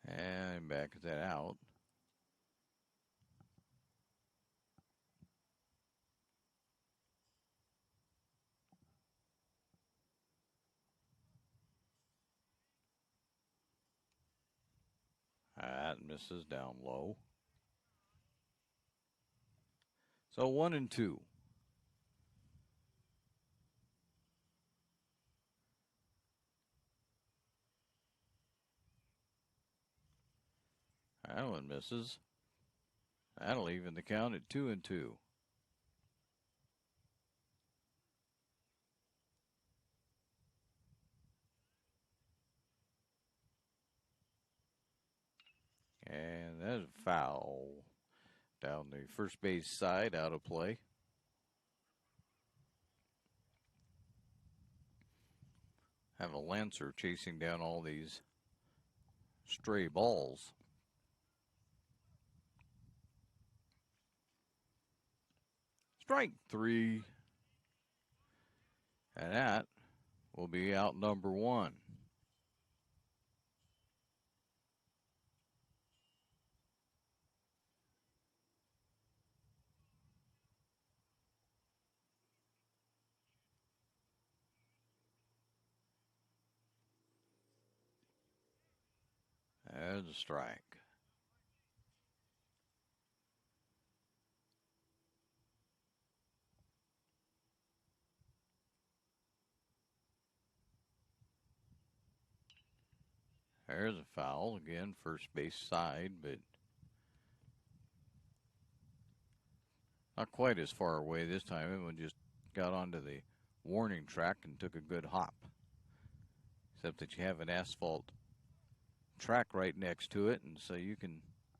And back that out. That misses down low. So 1-2. That one misses. That'll even the count at 2-2. And that's a foul down the first base side, out of play. Have a Lancer chasing down all these stray balls. Strike 3. And that will be out number 1. There's a strike. There's a foul again, first base side, but not quite as far away this time. Everyone just got onto the warning track and took a good hop. Except that you have an asphalt track right next to it, and so the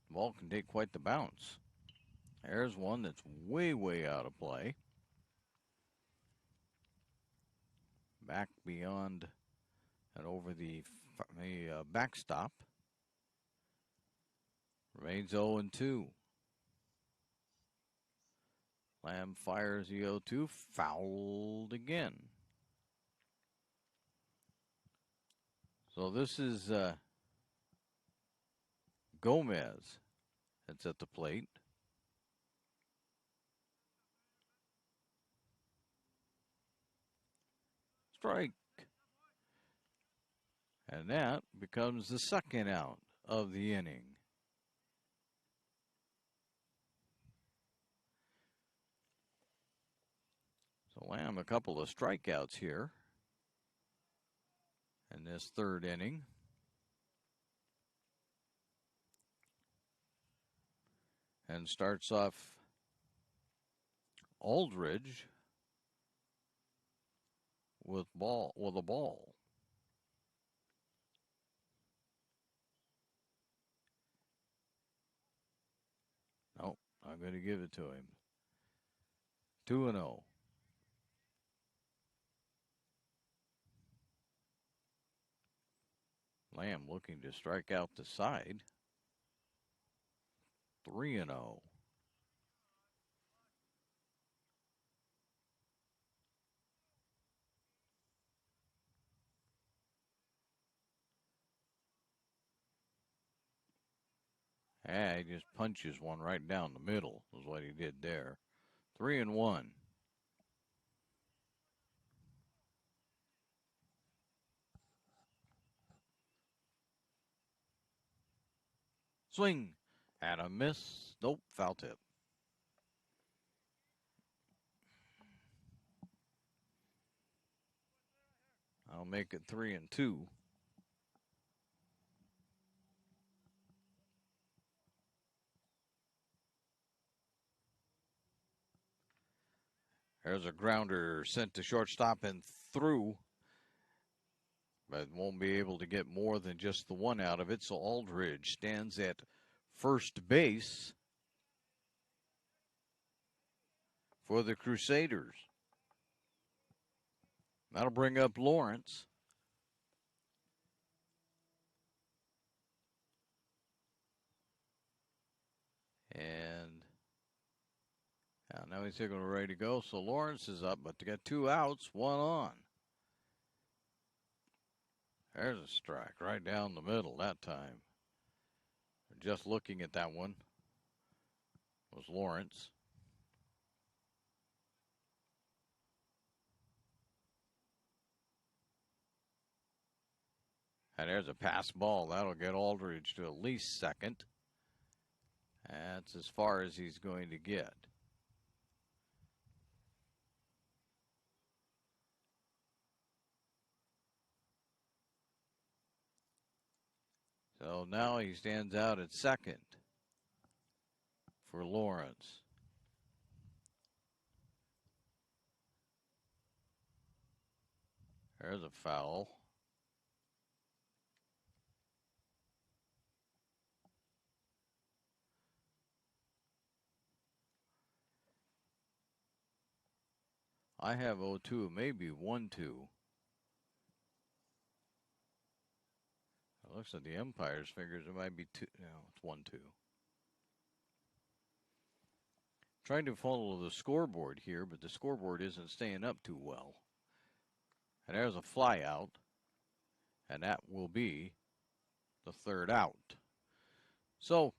ball can take quite the bounce. There's one that's way, way out of play. Back beyond and over the backstop. Remains 0-2. Lamb fires the 0-2, fouled again. So this is Gomez that's at the plate. Strike. And that becomes the second out of the inning. So Lamb, a couple of strikeouts here in this third inning. And starts off Aldridge with a ball. Nope, I'm going to give it to him. 2-0. Lamb looking to strike out the side. 3-0. Yeah, he just punches one right down the middle, is what he did there. 3-1. Swing and a miss. Nope, foul tip. I'll make it 3-2. There's a grounder sent to shortstop and through, but won't be able to get more than just the one out of it. So Aldridge stands at first base for the Crusaders. That'll bring up Lawrence. And now he's looking ready to go. So Lawrence is up, but to get 2 outs, 1 on. There's a strike right down the middle that time. Just looking at that one was Lawrence. And there's a pass ball. That'll get Aldridge to at least second. That's as far as he's going to get. So now he stands out at second for Lawrence. There's a foul. I have 0-2, maybe 1-2. It looks like the umpire's fingers, it might be 2. No, it's 1-2. Trying to follow the scoreboard here, but the scoreboard isn't staying up too well. And there's a fly out, and that will be the third out. So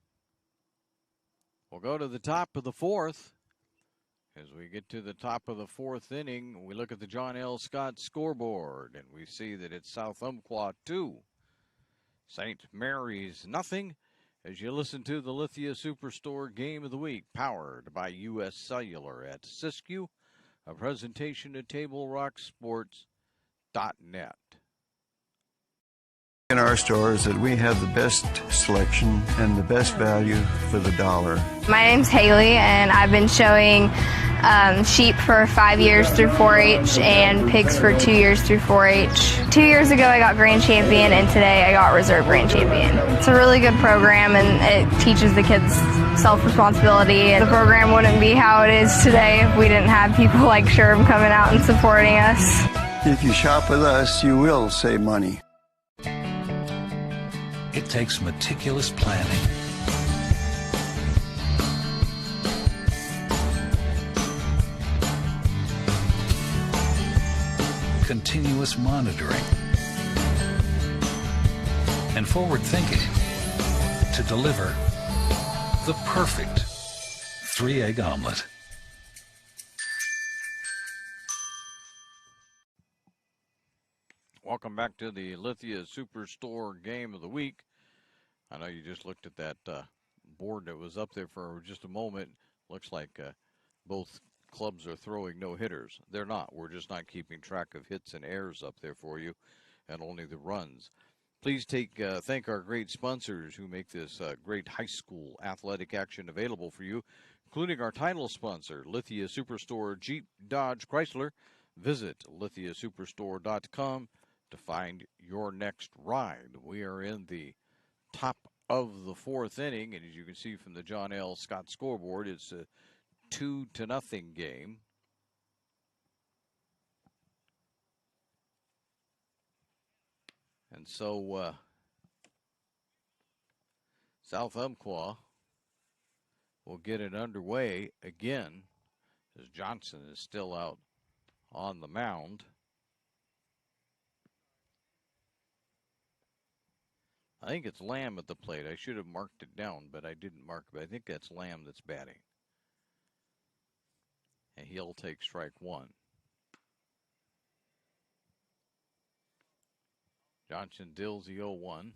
we'll go to the top of the fourth. As we get to the top of the fourth inning, we look at the John L. Scott scoreboard, and we see that it's South Umpqua 2, St. Mary's nothing. As you listen to the Lithia Superstore Game of the Week, powered by U.S. Cellular at Siskiyou, a presentation of TableRockSports.net. In our store is that we have the best selection and the best value for the dollar. My name's Haley, and I've been showing sheep for 5 years through 4-H and pigs for 2 years through 4-H. 2 years ago I got Grand Champion, and today I got Reserve Grand Champion. It's a really good program, and it teaches the kids self-responsibility. The program wouldn't be how it is today if we didn't have people like Sherb coming out and supporting us. If you shop with us, you will save money. It takes meticulous planning, continuous monitoring, and forward thinking to deliver the perfect 3-egg omelet. Welcome back to the Lithia Superstore Game of the Week. I know you just looked at that board that was up there for just a moment. Looks like both clubs are throwing no hitters. They're not. We're just not keeping track of hits and errors up there for you, and only the runs. Please thank our great sponsors who make this great high school athletic action available for you, including our title sponsor, Lithia Superstore Jeep Dodge Chrysler. Visit lithiasuperstore.com to find your next ride. We are in the top of the fourth inning, and as you can see from the John L. Scott scoreboard, it's a 2-0 game. And so South Umpqua will get it underway again as Johnson is still out on the mound. I think it's Lamb at the plate. I should have marked it down, but I didn't mark it. I think that's Lamb that's batting. And he'll take strike one. Johnson deals the 0-1.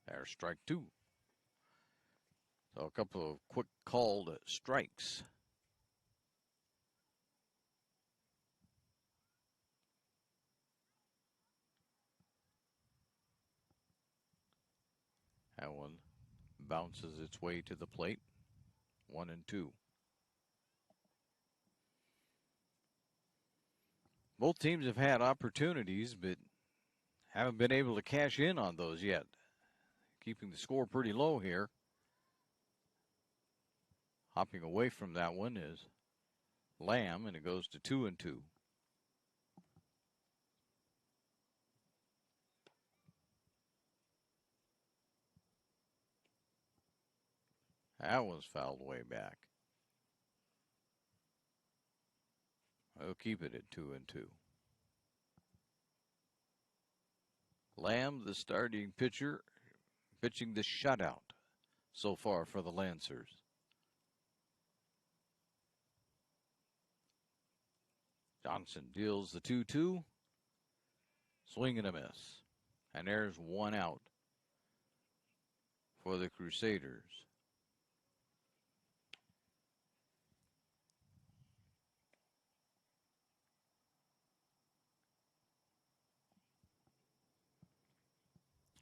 There's strike two. So a couple of quick called strikes. That one bounces its way to the plate. 1-2. Both teams have had opportunities, but haven't been able to cash in on those yet. Keeping the score pretty low here. Hopping away from that one is Lamb, and it goes to 2-2. That was fouled way back. We'll keep it at 2-2. Lamb, the starting pitcher, pitching the shutout so far for the Lancers. Johnson deals the 2-2. Swing and a miss. And there's one out for the Crusaders.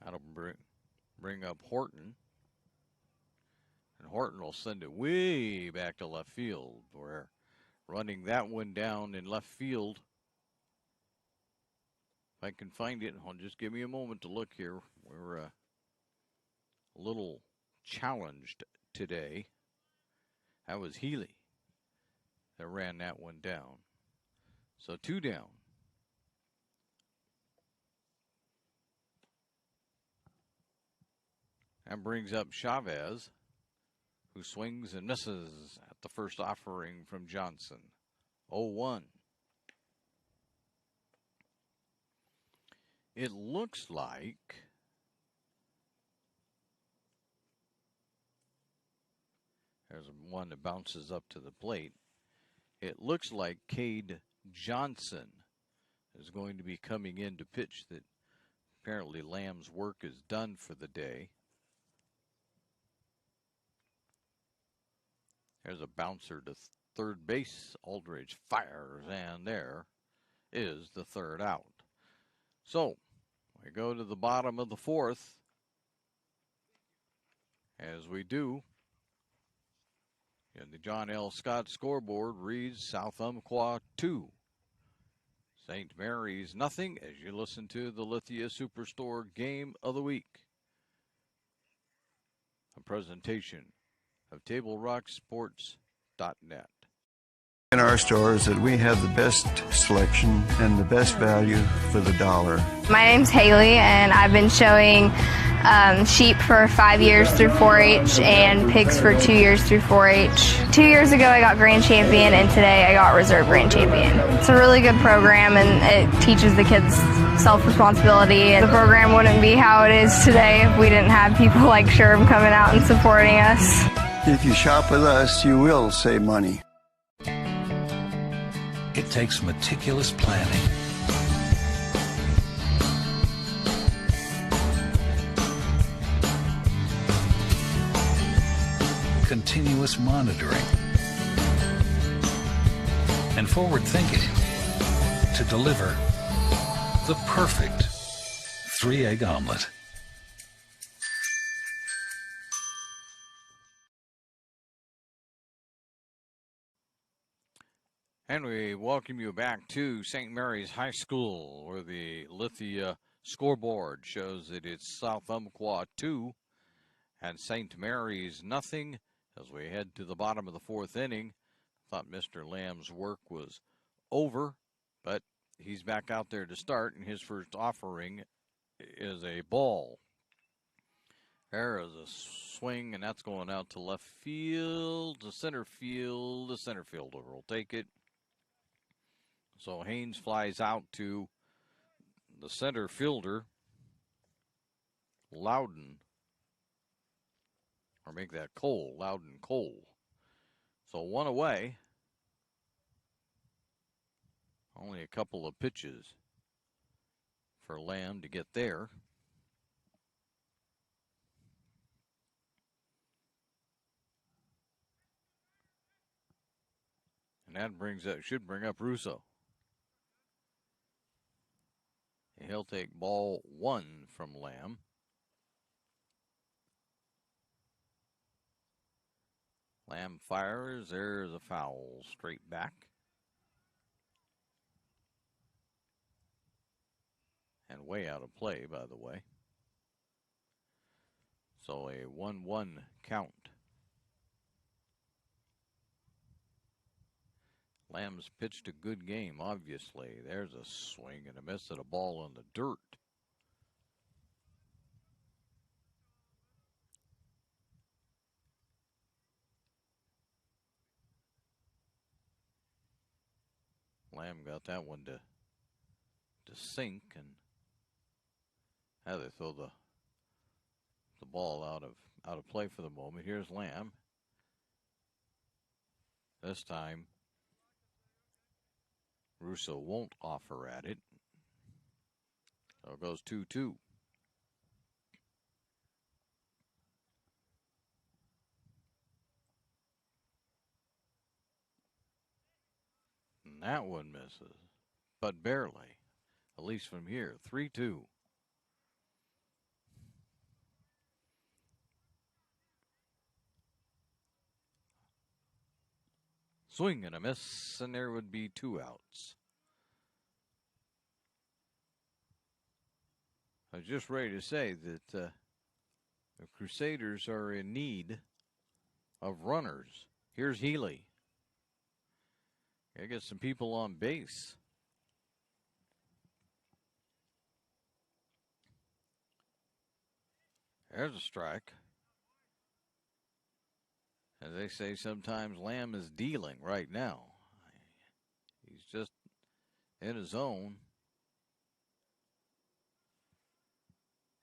That'll bring up Horton. And Horton will send it way back to left field. We're running that one down in left field. If I can find it, just give me a moment to look here. We're a little challenged today. That was Healy that ran that one down. So 2 down. That brings up Chavez, who swings and misses at the first offering from Johnson. 0-1. It looks like there's one that bounces up to the plate. It looks like Cade Johnson is going to be coming in to pitch. That apparently Lamb's work is done for the day. There's a bouncer to third base. Aldridge fires, and there is the third out. So we go to the bottom of the fourth. As we do, and the John L. Scott scoreboard reads South Umpqua 2, St. Mary's nothing, as you listen to the Lithia Superstore Game of the Week. A presentation of TableRockSports.net. In our stores that we have the best selection and the best value for the dollar. My name's Haley, and I've been showing sheep for 5 years through 4-H and pigs for 2 years through 4-H. 2 years ago I got grand champion, and today I got reserve grand champion. It's a really good program, and it teaches the kids self-responsibility. The program wouldn't be how it is today if we didn't have people like Sherb coming out and supporting us. If you shop with us, you will save money. It takes meticulous planning, continuous monitoring, and forward thinking to deliver the perfect 3-egg omelet. And we welcome you back to St. Mary's High School, where the Lithia scoreboard shows that it's South Umpqua 2 and St. Mary's nothing. As we head to the bottom of the fourth inning, thought Mr. Lamb's work was over, but he's back out there to start, and his first offering is a ball. There is a swing, and that's going out to left field, to center field. The center fielder will take it. So Haynes flies out to the center fielder, Loudon. Or make that Cole, Loudon Cole. So one away. Only a couple of pitches for Lamb to get there. And that should bring up Russo. He'll take ball 1 from Lamb. Lamb fires. There's a foul straight back. And way out of play, by the way. So a 1-1 count. Lamb's pitched a good game, obviously. There's a swing and a miss at a ball in the dirt. Lamb got that one to sink, and now they throw the ball out of play for the moment. Here's Lamb. This time Russo won't offer at it. So it goes 2-2. And that one misses, but barely. At least from here, 3-2. Swing and a miss, and there would be 2 outs. I was just ready to say that the Crusaders are in need of runners. Here's Healy. Gotta get some people on base. There's a strike. As they say, sometimes Lamb is dealing right now. He's just in his zone.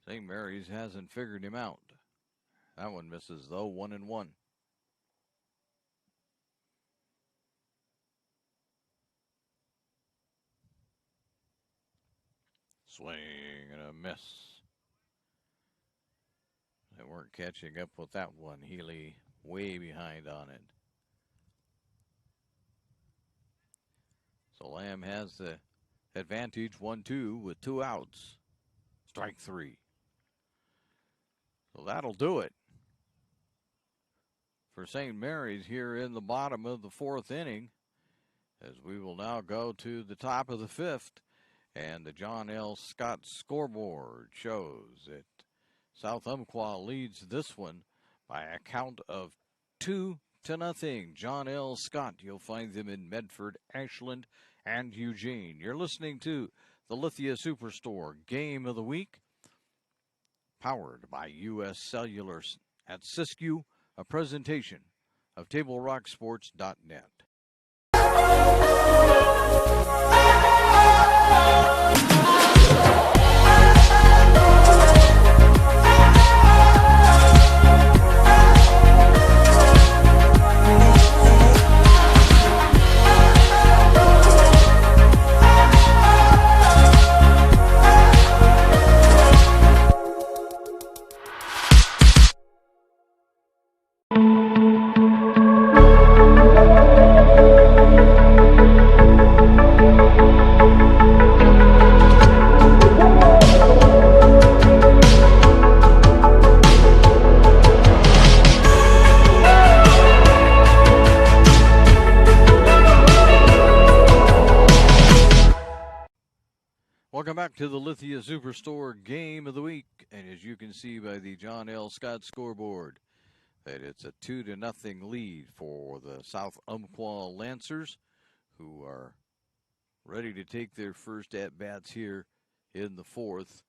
St. Mary's hasn't figured him out. That one misses, though, 1-1. Swing and a miss. They weren't catching up with that one. Healy way behind on it. So Lamb has the advantage, 1-2 with 2 outs. Strike 3. So that'll do it for St. Mary's here in the bottom of the 4th inning, as we will now go to the top of the 5th. And the John L. Scott scoreboard shows that South Umpqua leads this one by a count of 2-0. John L. Scott, you'll find them in Medford, Ashland, and Eugene. You're listening to the Lithia Superstore Game of the Week, powered by U.S. Cellular at Siskiyou, a presentation of TableRockSports.net. Welcome back to the Lithia Superstore Game of the Week. And as you can see by the John L. Scott scoreboard, that it's a 2-0 lead for the South Umpqua Lancers, who are ready to take their first at-bats here in the fourth.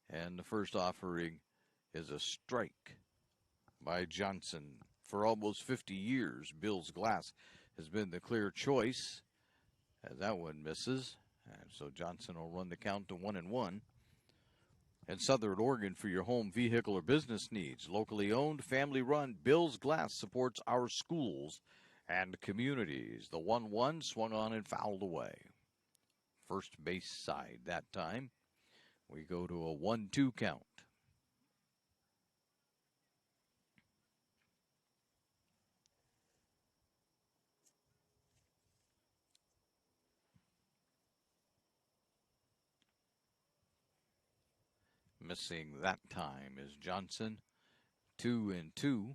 And the first offering is a strike by Johnson. For almost 50 years, Bill's Glass has been the clear choice, as that one misses. And so Johnson will run the count to 1-1. In Southern Oregon, for your home, vehicle, or business needs, locally owned, family run, Bill's Glass supports our schools and communities. The 1-1 swung on and fouled away. First base side that time. We go to a 1-2 count. Missing that time is Johnson. 2-2.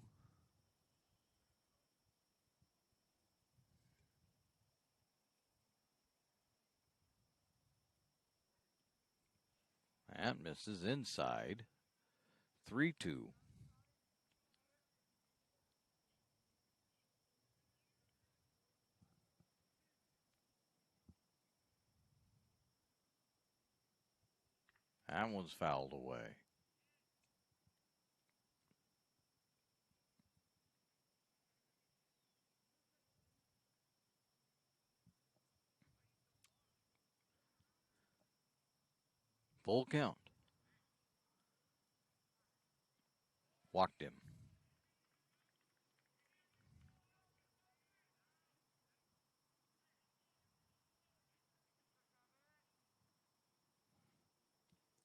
That misses inside. 3-2. That one's fouled away. Full count. Walked him.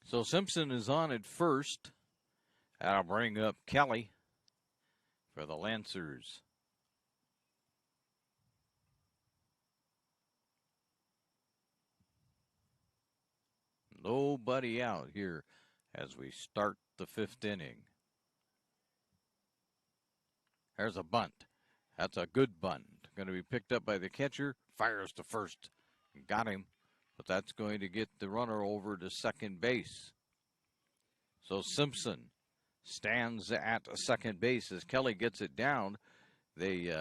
So Simpson is on at first. That'll bring up Kelly for the Lancers. Nobody out here as we start the fifth inning. There's a bunt. That's a good bunt. Going to be picked up by the catcher. Fires to first. Got him. But that's going to get the runner over to second base. So Simpson stands at second base as Kelly gets it down. They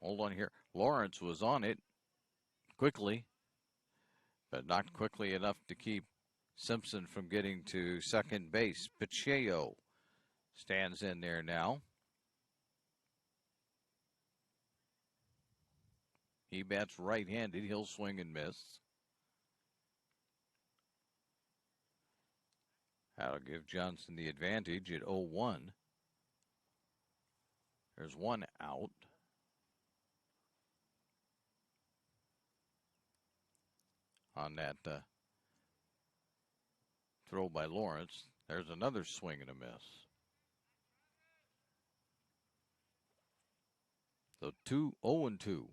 hold on here. Lawrence was on it quickly, but not quickly enough to keep Simpson from getting to second base. Pacheco stands in there now. He bats right-handed. He'll swing and miss. That'll give Johnson the advantage at 0-1. There's one out. On that throw by Lawrence. There's another swing and a miss. So 0-2.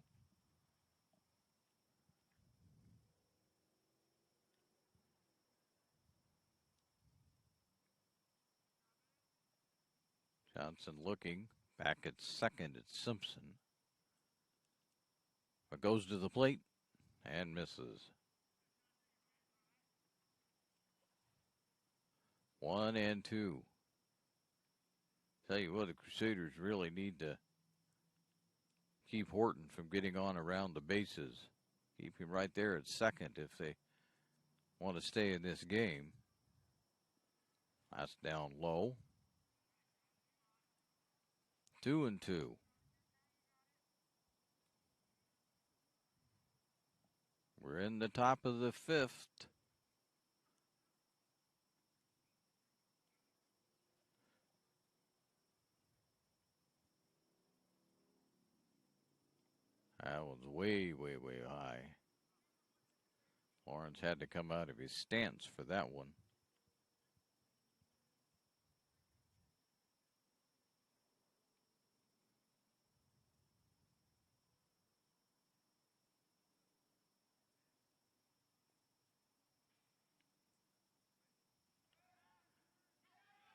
Johnson looking back at second at Simpson. But goes to the plate and misses. 1-2. Tell you what, the Crusaders really need to keep Horton from getting on around the bases. Keep him right there at second if they want to stay in this game. That's down low. 2-2. We're in the top of the fifth. That one's way, way, way high. Lawrence had to come out of his stance for that one.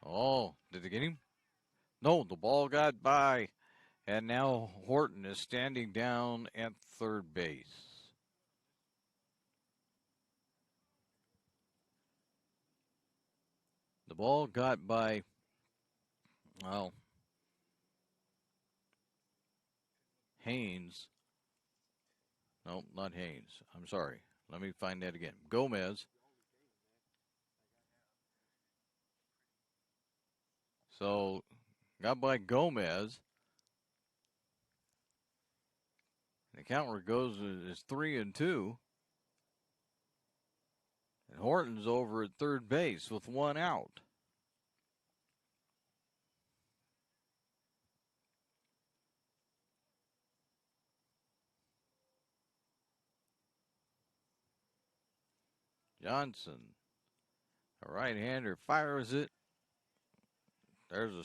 Oh, did it get him? No, the ball got by. And now Horton is standing down at third base. ball got by, well, Haynes. No, not Haynes. I'm sorry. Let me find that again. Gomez. So, got by Gomez. The count goes is 3-2. And Horton's over at third base with one out. Johnson, a right-hander, fires it. There's a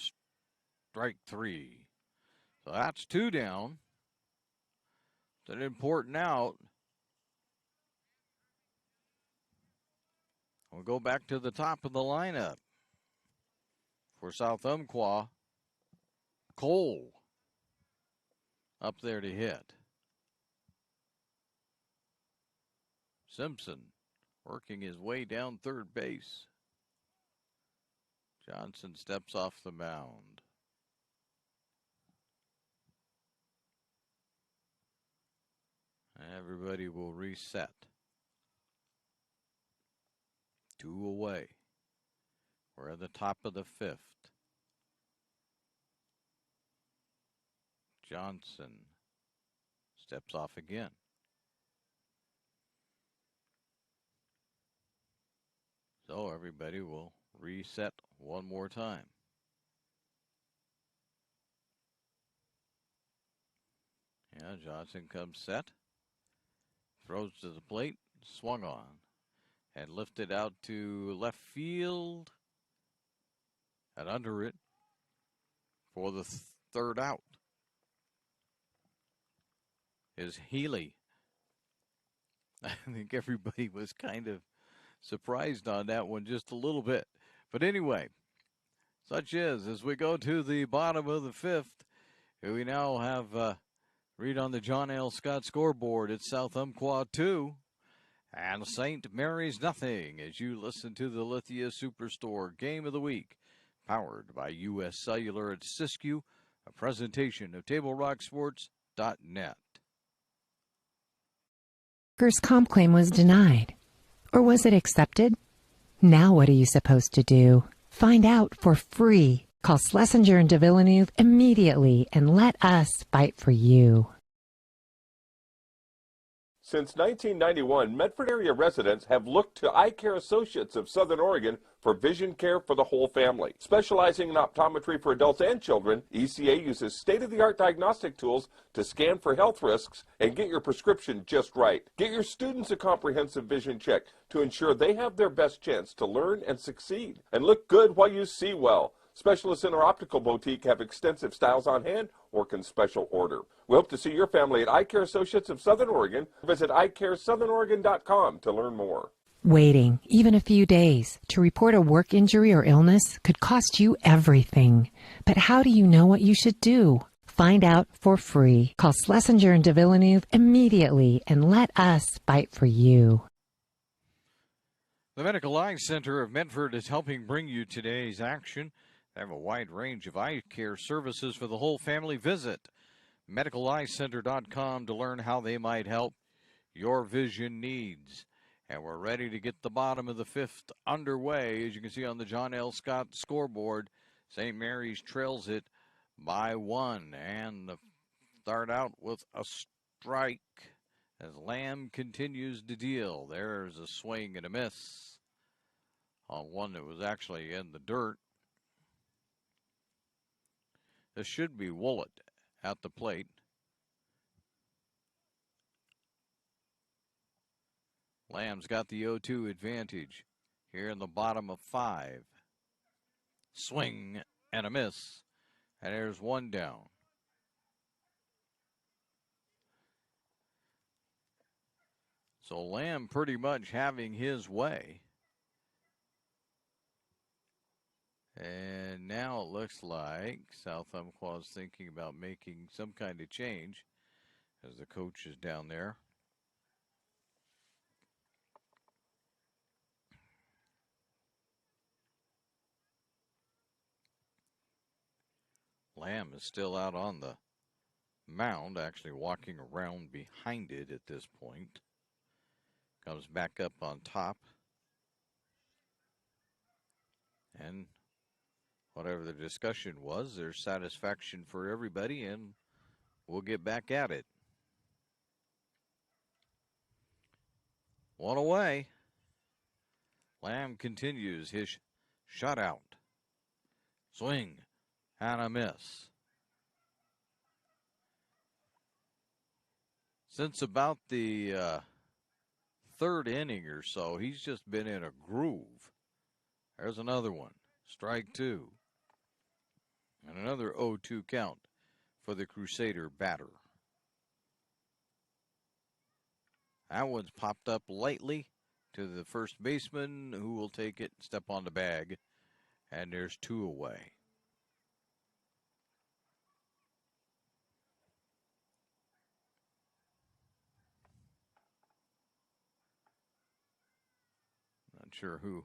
strike three. So that's two down. It's an important out. We'll go back to the top of the lineup for South Umpqua. Cole up there to hit. Simpson working his way down third base. Johnson steps off the mound. Everybody will reset. 2 away. We're at the top of the 5th. Johnson steps off again. So everybody will reset one more time. Yeah, Johnson comes set. Throws to the plate. Swung on. And lifted out to left field. And under it for the third out is Healy. I think everybody was kind of surprised on that one just a little bit. But anyway, such is, as we go to the bottom of the 5th, we now have, read on the John L. Scott scoreboard, it's South Umpqua 2 and St. Mary's nothing, as you listen to the Lithia Superstore Game of the Week, powered by U.S. Cellular at Siskiyou, a presentation of TableRockSports.net. Workers' comp claim was denied. Or was it accepted? Now what are you supposed to do? Find out for free. Call Schlesinger and de Villeneuve immediately and let us fight for you. Since 1991, Medford area residents have looked to Eye Care Associates of Southern Oregon for vision care for the whole family. Specializing in optometry for adults and children, ECA uses state-of-the-art diagnostic tools to scan for health risks and get your prescription just right. Get your students a comprehensive vision check to ensure they have their best chance to learn and succeed. And look good while you see well. Specialists in our optical boutique have extensive styles on hand or can special order. We hope to see your family at Eye Care Associates of Southern Oregon. Visit eyecaresouthern.com to learn more. Waiting, even a few days, to report a work injury or illness could cost you everything. But how do you know what you should do? Find out for free. Call Schlesinger and de Villeneuve immediately and let us fight for you. The Medical Eye Center of Medford is helping bring you today's action. They have a wide range of eye care services for the whole family. Visit medicaleyecenter.com to learn how they might help your vision needs. And we're ready to get the bottom of the 5th underway. As you can see on the John L. Scott scoreboard, St. Mary's trails it by 1. And the start out with a strike as Lamb continues to deal. There's a swing and a miss on one that was actually in the dirt. This should be Woollett at the plate. Lamb's got the 0-2 advantage here in the bottom of 5. Swing and a miss. And there's one down. So Lamb pretty much having his way. And now it looks like South Umpqua is thinking about making some kind of change as the coach is down there. Lamb is still out on the mound, actually walking around behind it at this point. Comes back up on top. And whatever the discussion was, there's satisfaction for everybody, and we'll get back at it. One away. Lamb continues his shutout. Swing and a miss. Since about the third inning or so, he's just been in a groove. There's another one. Strike two. And another 0-2 count for the Crusader batter. That one's popped up lightly to the first baseman, who will take it, step on the bag, and there's two away. Not sure who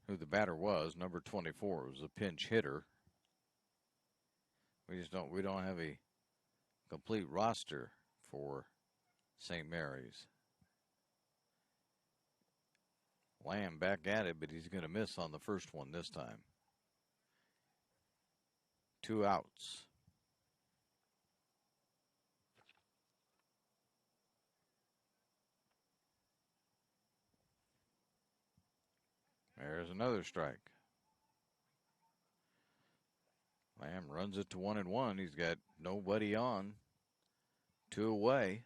the batter was. Number 24 was a pinch hitter. We don't have a complete roster for St. Mary's. Lamb back at it, but he's going to miss on the first one this time. 2 outs. There's another strike. Lamb runs it to 1-1. He's got nobody on. 2 away.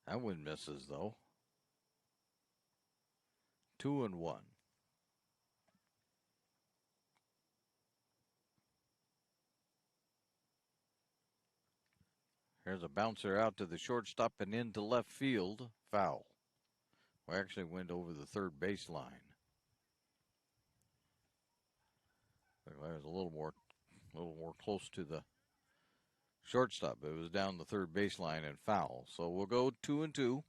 That one misses, though. 2-1. Here's a bouncer out to the shortstop and into left field. Foul. We actually went over the third baseline. There's a little more close to the shortstop. It was down the third baseline and foul. So we'll go 2-2.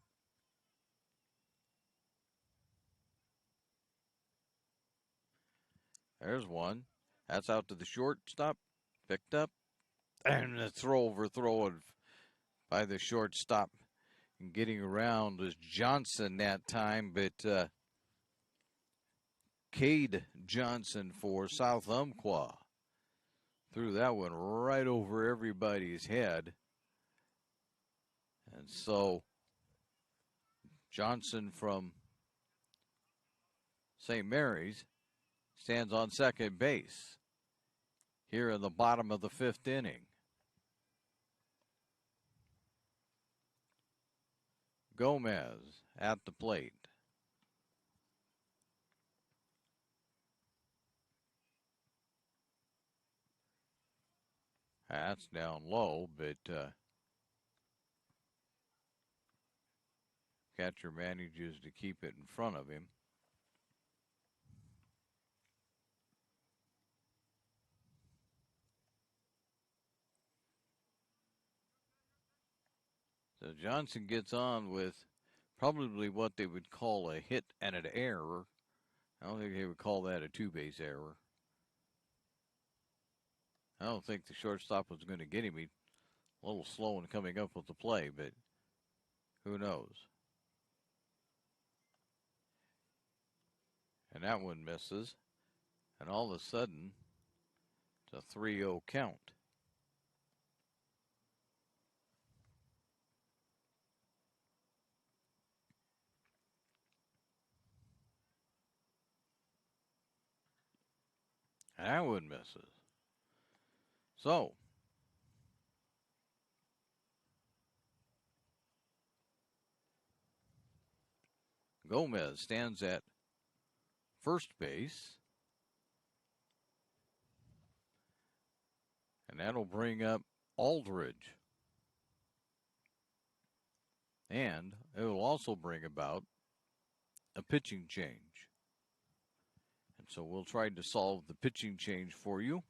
There's one. That's out to the shortstop. Picked up. And the throw by the shortstop. And getting around was Johnson that time, but Cade Johnson for South Umpqua threw that one right over everybody's head. And so Johnson from St. Mary's stands on second base here in the bottom of the 5th inning. Gomez at the plate. That's down low, but catcher manages to keep it in front of him. So Johnson gets on with probably what they would call a hit and an error. I don't think they would call that a 2-base error. I don't think the shortstop was going to get him. He's a little slow in coming up with the play, but who knows? And that one misses. And all of a sudden, it's a 3-0 count. And that one misses. So, Gomez stands at first base. And that'll bring up Aldridge. And it will also bring about a pitching change. And so we'll try to solve the pitching change for you,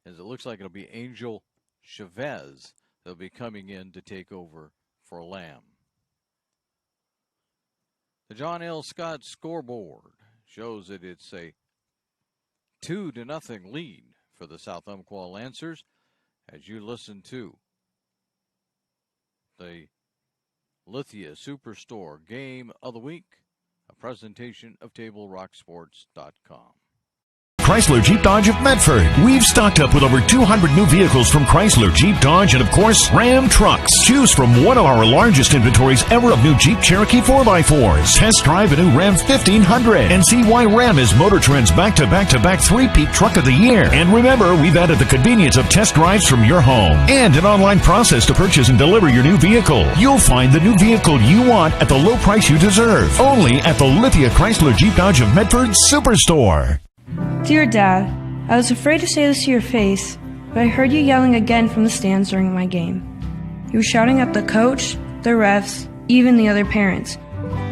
as it looks like it'll be Angel Chavez that'll be coming in to take over for Lamb. The John L. Scott scoreboard shows that it's a 2-0 lead for the South Umpqua Lancers as you listen to the Lithia Superstore Game of the Week, a presentation of TableRockSports.com. Chrysler Jeep Dodge of Medford. We've stocked up with over 200 new vehicles from Chrysler, Jeep Dodge, and of course, Ram trucks. Choose from one of our largest inventories ever of new Jeep Cherokee 4x4s. Test drive a new Ram 1500 and see why Ram is Motor Trend's back-to-back-to-back three-peat truck of the year. And remember, we've added the convenience of test drives from your home and an online process to purchase and deliver your new vehicle. You'll find the new vehicle you want at the low price you deserve. Only at the Lithia Chrysler Jeep Dodge of Medford Superstore. Dear Dad, I was afraid to say this to your face, but I heard you yelling again from the stands during my game. You were shouting at the coach, the refs, even the other parents.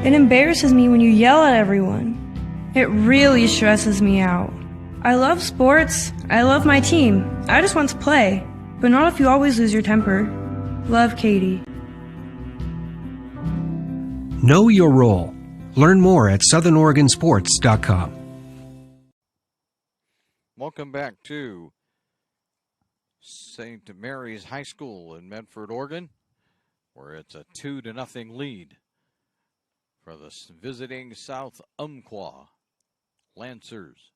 It embarrasses me when you yell at everyone. It really stresses me out. I love sports, I love my team, I just want to play, but not if you always lose your temper. Love, Katie. Know your role. Learn more at SouthernOregonSports.com. Welcome back to St. Mary's High School in Medford, Oregon, where it's a 2-0 lead for the visiting South Umpqua Lancers.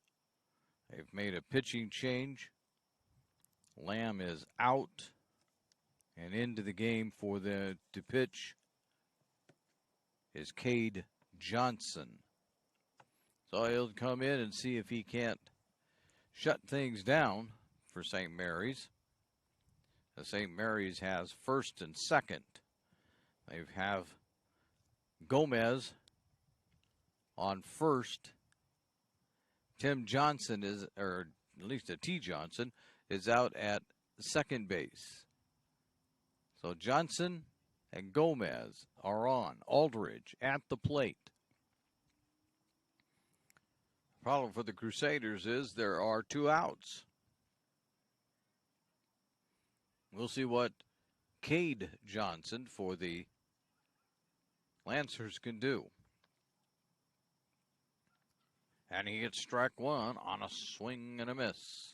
They've made a pitching change. Lamb is out and into the game for to pitch is Cade Johnson. So he'll come in and see if he can't shut things down for St. Mary's. St. Mary's has first and second. They have Gomez on first. Tim Johnson is, or at least a T. Johnson, is out at second base. So Johnson and Gomez are on. Aldridge at the plate. Problem for the Crusaders is there are 2 outs. We'll see what Cade Johnson for the Lancers can do. And he gets strike one on a swing and a miss.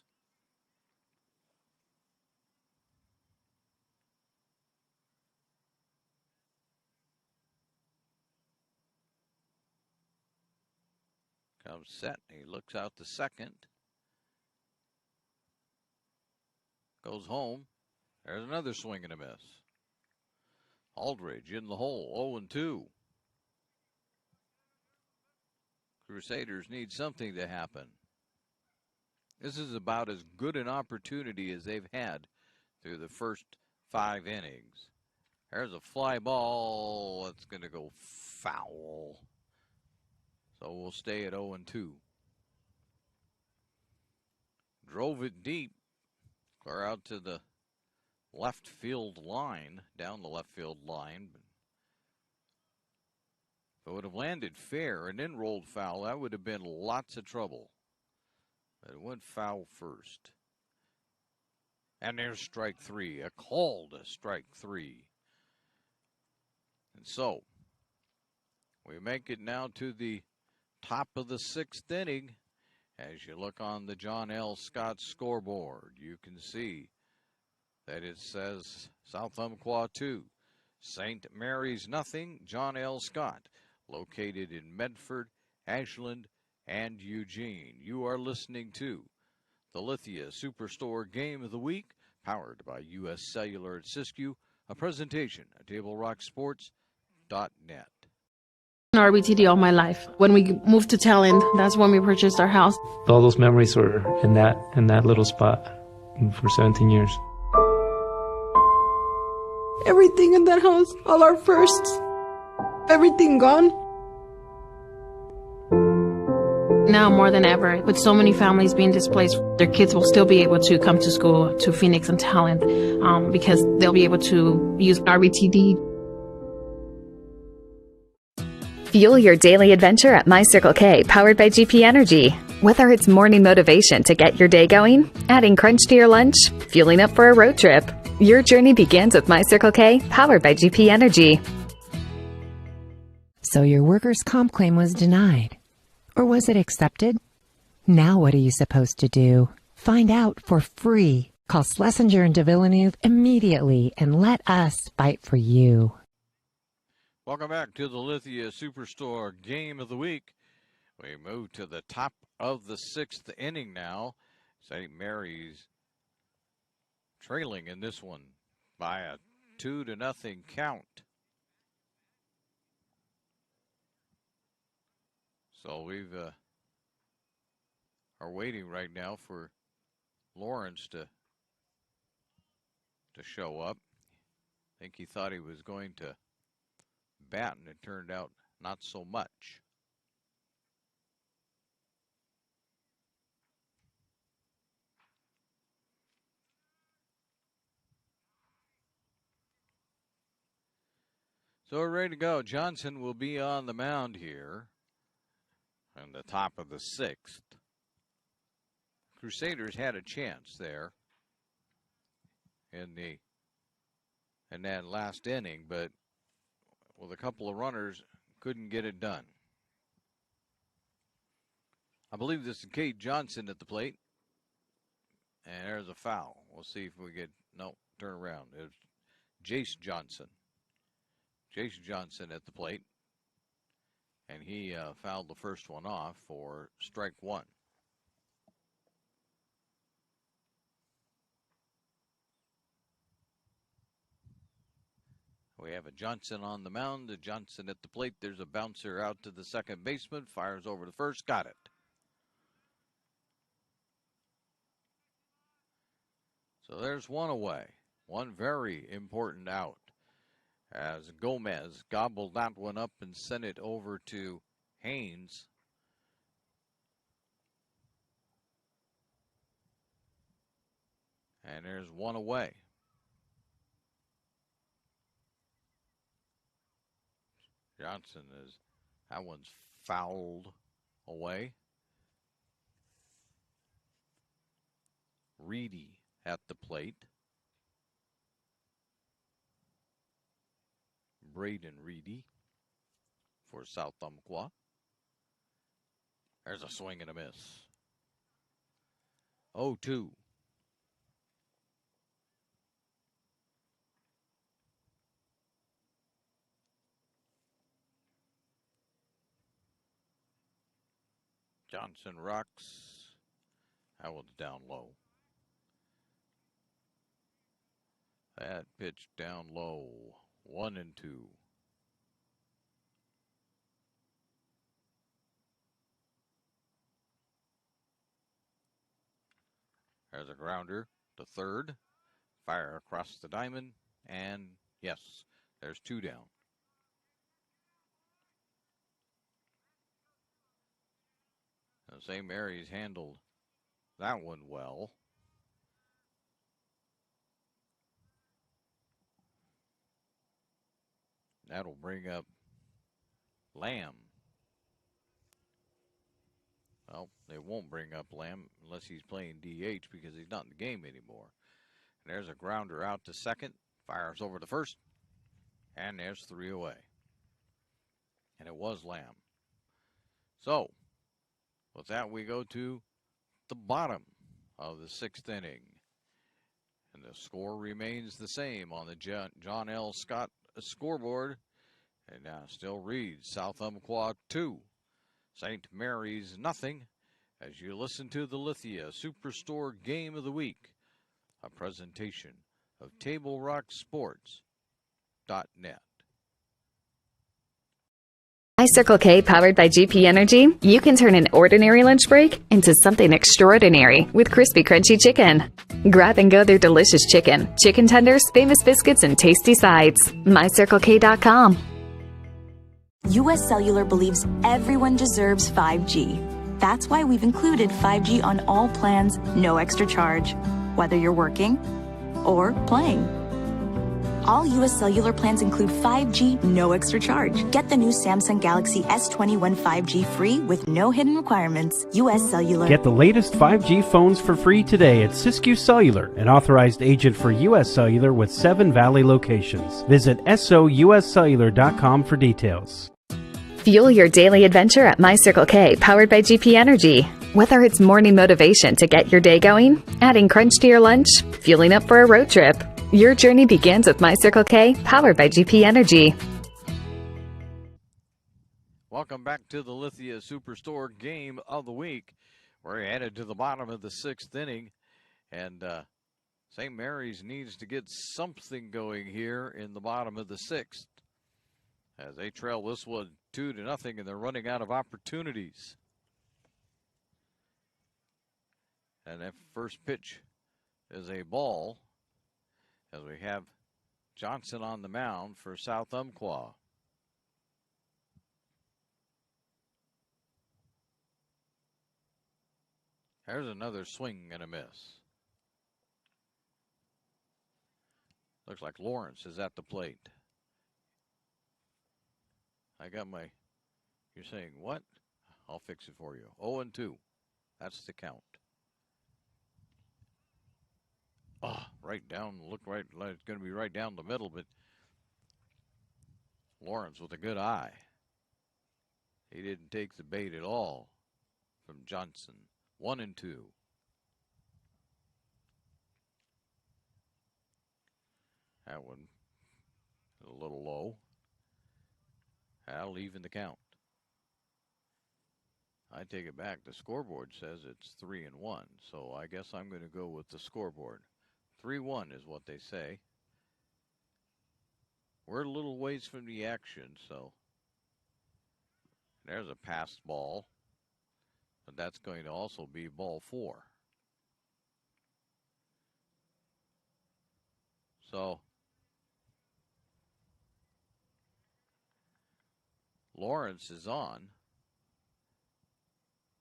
Comes set. He looks out to second. Goes home. There's another swing and a miss. Aldridge in the hole. 0-2. Crusaders need something to happen. This is about as good an opportunity as they've had through the first 5 innings. There's a fly ball. That's going to go foul. So we'll stay at 0-2. Drove it deep. Clear out to the left field line. Down the left field line. If it would have landed fair and then rolled foul, that would have been lots of trouble. But it went foul first. And there's strike 3. A called strike 3. And so, we make it now to the top of the 6th inning. As you look on the John L. Scott scoreboard, you can see that it says South Umpqua 2, St. Mary's nothing. John L. Scott, located in Medford, Ashland, and Eugene. You are listening to the Lithia Superstore Game of the Week, powered by U.S. Cellular at Siskiyou, a presentation of TableRockSports.net. RBTD all my life. When we moved to Talent, that's when we purchased our house. All those memories were in that little spot for 17 years. Everything in that house, all our firsts, everything gone. Now more than ever, with so many families being displaced, their kids will still be able to come to school to Phoenix and Talent because they'll be able to use RBTD. Fuel your daily adventure at My Circle K, powered by GP Energy. Whether it's morning motivation to get your day going, adding crunch to your lunch, fueling up for a road trip, your journey begins with My Circle K, powered by GP Energy. So your workers' comp claim was denied. Or was it accepted? Now what are you supposed to do? Find out for free. Call Schlesinger and de Villeneuve immediately and let us fight for you. Welcome back to the Lithia Superstore Game of the Week. We move to the top of the 6th inning now. St. Mary's trailing in this one by a 2-0 count. So we've are waiting right now for Lawrence to show up. I think he thought he was going to bat, and it turned out not so much. So we're ready to go. Johnson will be on the mound here on the top of the 6th. Crusaders had a chance there in that last inning, but with a couple of runners, couldn't get it done. I believe this is Kate Johnson at the plate. And there's a foul. We'll see if we get, no, turn around. It's Jace Johnson. Jace Johnson at the plate. And he fouled the first one off for strike 1. We have a Johnson on the mound, a Johnson at the plate. There's a bouncer out to the second baseman, fires over to first, got it. So there's one away, one very important out, as Gomez gobbled that one up and sent it over to Haynes. And there's one away. Johnson that one's fouled away. Reedy at the plate. Braden Reedy for South Umpqua. There's a swing and a miss. 0-2. Johnson rocks. That one's down low. That pitch down low. 1-2. There's a grounder to third. Fire across the diamond. And yes, there's 2 down. St. Mary's handled that one well. That'll bring up Lamb. Well, they won't bring up Lamb unless he's playing DH because he's not in the game anymore. And there's a grounder out to second. Fires over to first. And there's 3 away. And it was Lamb. So, with that, we go to the bottom of the 6th inning. And the score remains the same on the John L. Scott scoreboard. And now still reads South Umpqua 2, St. Mary's nothing, as you listen to the Lithia Superstore Game of the Week, a presentation of TableRockSports.net. By Circle K, powered by GP Energy, you can turn an ordinary lunch break into something extraordinary with crispy, crunchy chicken. Grab and go their delicious chicken, chicken tenders, famous biscuits, and tasty sides. MyCircleK.com. US Cellular believes everyone deserves 5G. That's why we've included 5G on all plans, no extra charge, whether you're working or playing. All US Cellular plans include 5G, no extra charge. Get the new Samsung Galaxy S21 5G free with no hidden requirements. US Cellular. Get the latest 5G phones for free today at Siskiyou Cellular, an authorized agent for US Cellular with 7 Valley locations. Visit souscellular.com for details. Fuel your daily adventure at My Circle K, powered by GP Energy. Whether it's morning motivation to get your day going, adding crunch to your lunch, fueling up for a road trip, your journey begins with My Circle K, powered by GP Energy. Welcome back to the Lithia Superstore Game of the Week. We're headed to the bottom of the 6th inning, and St. Mary's needs to get something going here in the bottom of the 6th as they trail this one 2-0, and they're running out of opportunities. And that first pitch is a ball as we have Johnson on the mound for South Umpqua. There's another swing and a miss. Looks like Lawrence is at the plate. I got my, you're saying what? I'll fix it for you. 0-2. That's the count. Oh, right down, look right, it's going to be right down the middle, but Lawrence with a good eye. He didn't take the bait at all from Johnson. 1-2. That one a little low. That'll even the count. I take it back. The scoreboard says it's 3-1, so I guess I'm going to go with the scoreboard. 3-1 is what they say. We're a little ways from the action, so there's a passed ball, but that's going to also be ball 4. So Lawrence is on.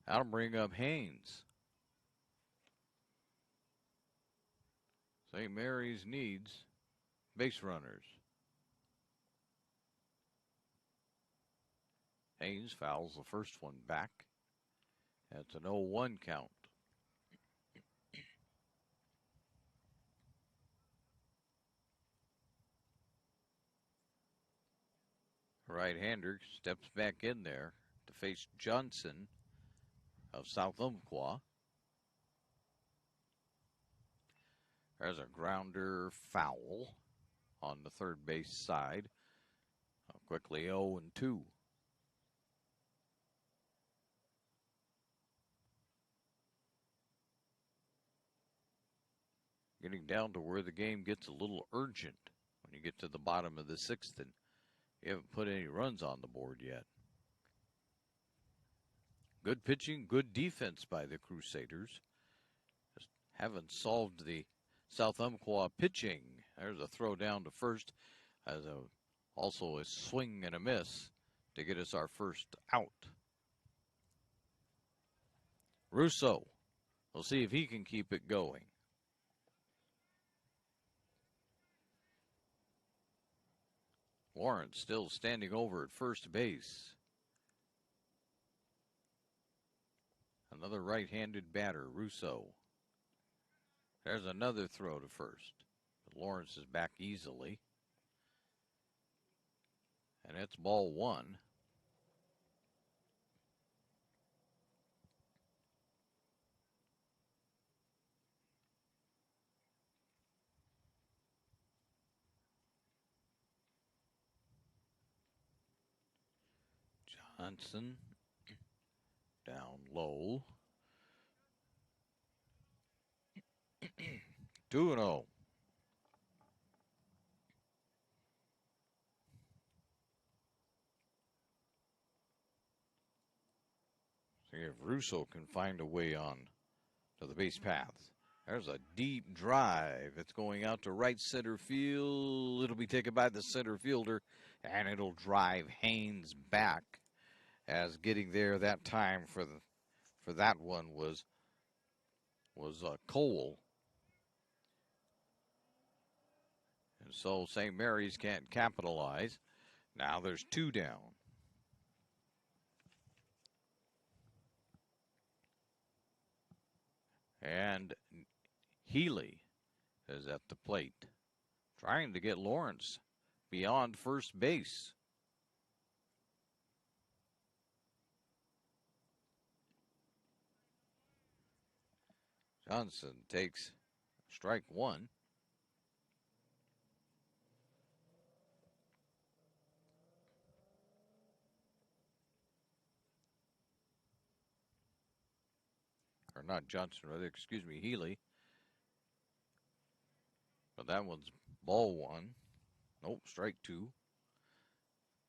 That'll bring up Haynes. St. Mary's needs base runners. Haynes fouls the first one back. That's an 0-1 count. Right-hander steps back in there to face Johnson of South Umpqua. There's a grounder foul on the third base side. Quickly 0-2. Getting down to where the game gets a little urgent when you get to the bottom of the 6th and you haven't put any runs on the board yet. Good pitching, good defense by the Crusaders. Just haven't solved the South Umpqua pitching. There's a throw down to first, as also a swing and a miss to get us our first out. Russo, we'll see if he can keep it going. Lawrence still standing over at first base. Another right-handed batter, Russo. There's another throw to first. But Lawrence is back easily. And it's ball 1. Johnson down low. 2-0. See if Russo can find a way on to the base path. There's a deep drive. It's going out to right center field. It'll be taken by the center fielder, and it'll drive Haynes back. As getting there that time for that one was Cole. And so St. Mary's can't capitalize. Now there's 2 down. And Healy is at the plate, trying to get Lawrence beyond first base. Johnson takes strike one. Or not Johnson, rather, excuse me, Healy. But that one's ball one. Nope, strike two.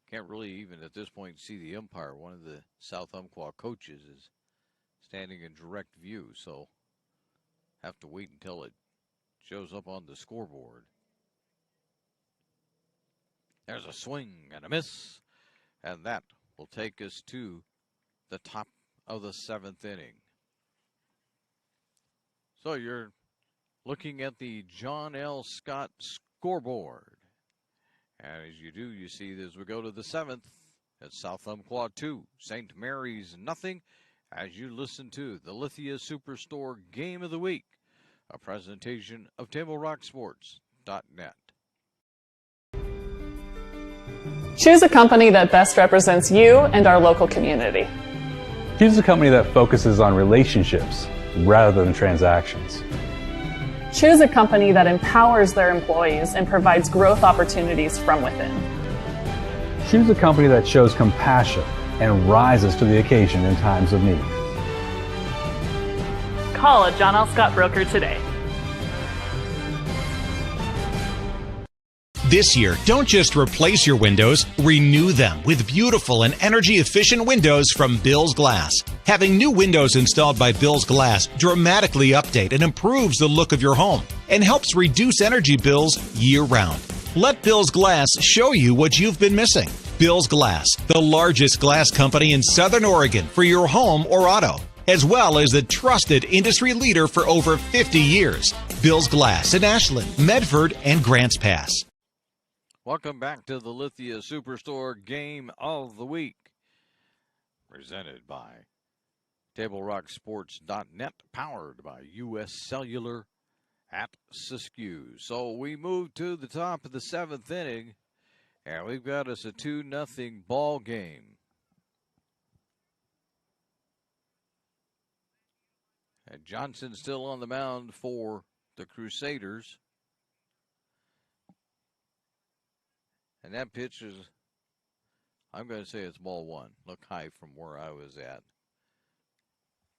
Can't really even at this point see the umpire. One of the South Umpqua coaches is standing in direct view, so have to wait until it shows up on the scoreboard. There's a swing and a miss, and that will take us to the top of the seventh inning. So you're looking at the John L. Scott scoreboard. And as you do, you see as we go to the seventh, it's South Umpqua 2, St. Mary's nothing, as you listen to the Lithia Superstore Game of the Week, a presentation of TableRockSports.net. Choose a company that best represents you and our local community. Choose a company that focuses on relationships rather than transactions. Choose a company that empowers their employees and provides growth opportunities from within. Choose a company that shows compassion and rises to the occasion in times of need. Call a John L. Scott broker today. This year, don't just replace your windows, renew them with beautiful and energy-efficient windows from Bill's Glass. Having new windows installed by Bill's Glass dramatically update and improves the look of your home and helps reduce energy bills year-round. Let Bill's Glass show you what you've been missing. Bill's Glass, the largest glass company in Southern Oregon for your home or auto, as well as the trusted industry leader for over 50 years. Bill's Glass in Ashland, Medford, and Grants Pass. Welcome back to the Lithia Superstore Game of the Week, presented by TableRockSports.net, powered by U.S. Cellular at Siskiyou. So we move to the top of the seventh inning, and we've got us a 2-0 ball game. And Johnson still on the mound for the Crusaders. And that pitch is, I'm going to say it's ball one. Look high from where I was at.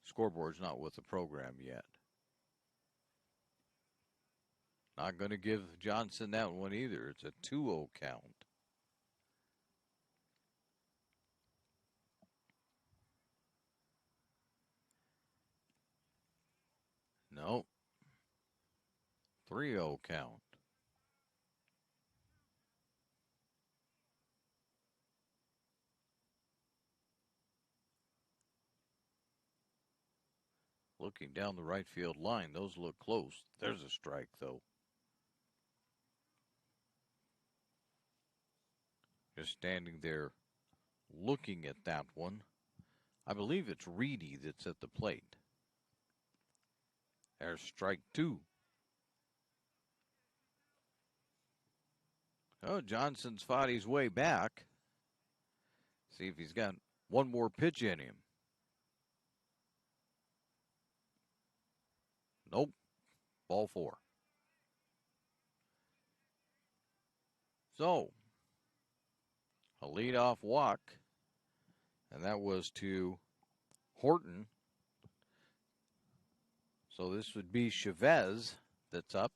Scoreboard's not with the program yet. Not going to give Johnson that one either. It's a 2-0 count. Nope. 3-0 count. Looking down the right field line, those look close. There's a strike, though. Just standing there looking at that one. I believe it's Reedy that's at the plate. There's strike two. Oh, Johnson's fought his way back. See if he's got one more pitch in him. Nope. Ball four. So, a leadoff walk, and that was to Horton. So this would be Chavez that's up.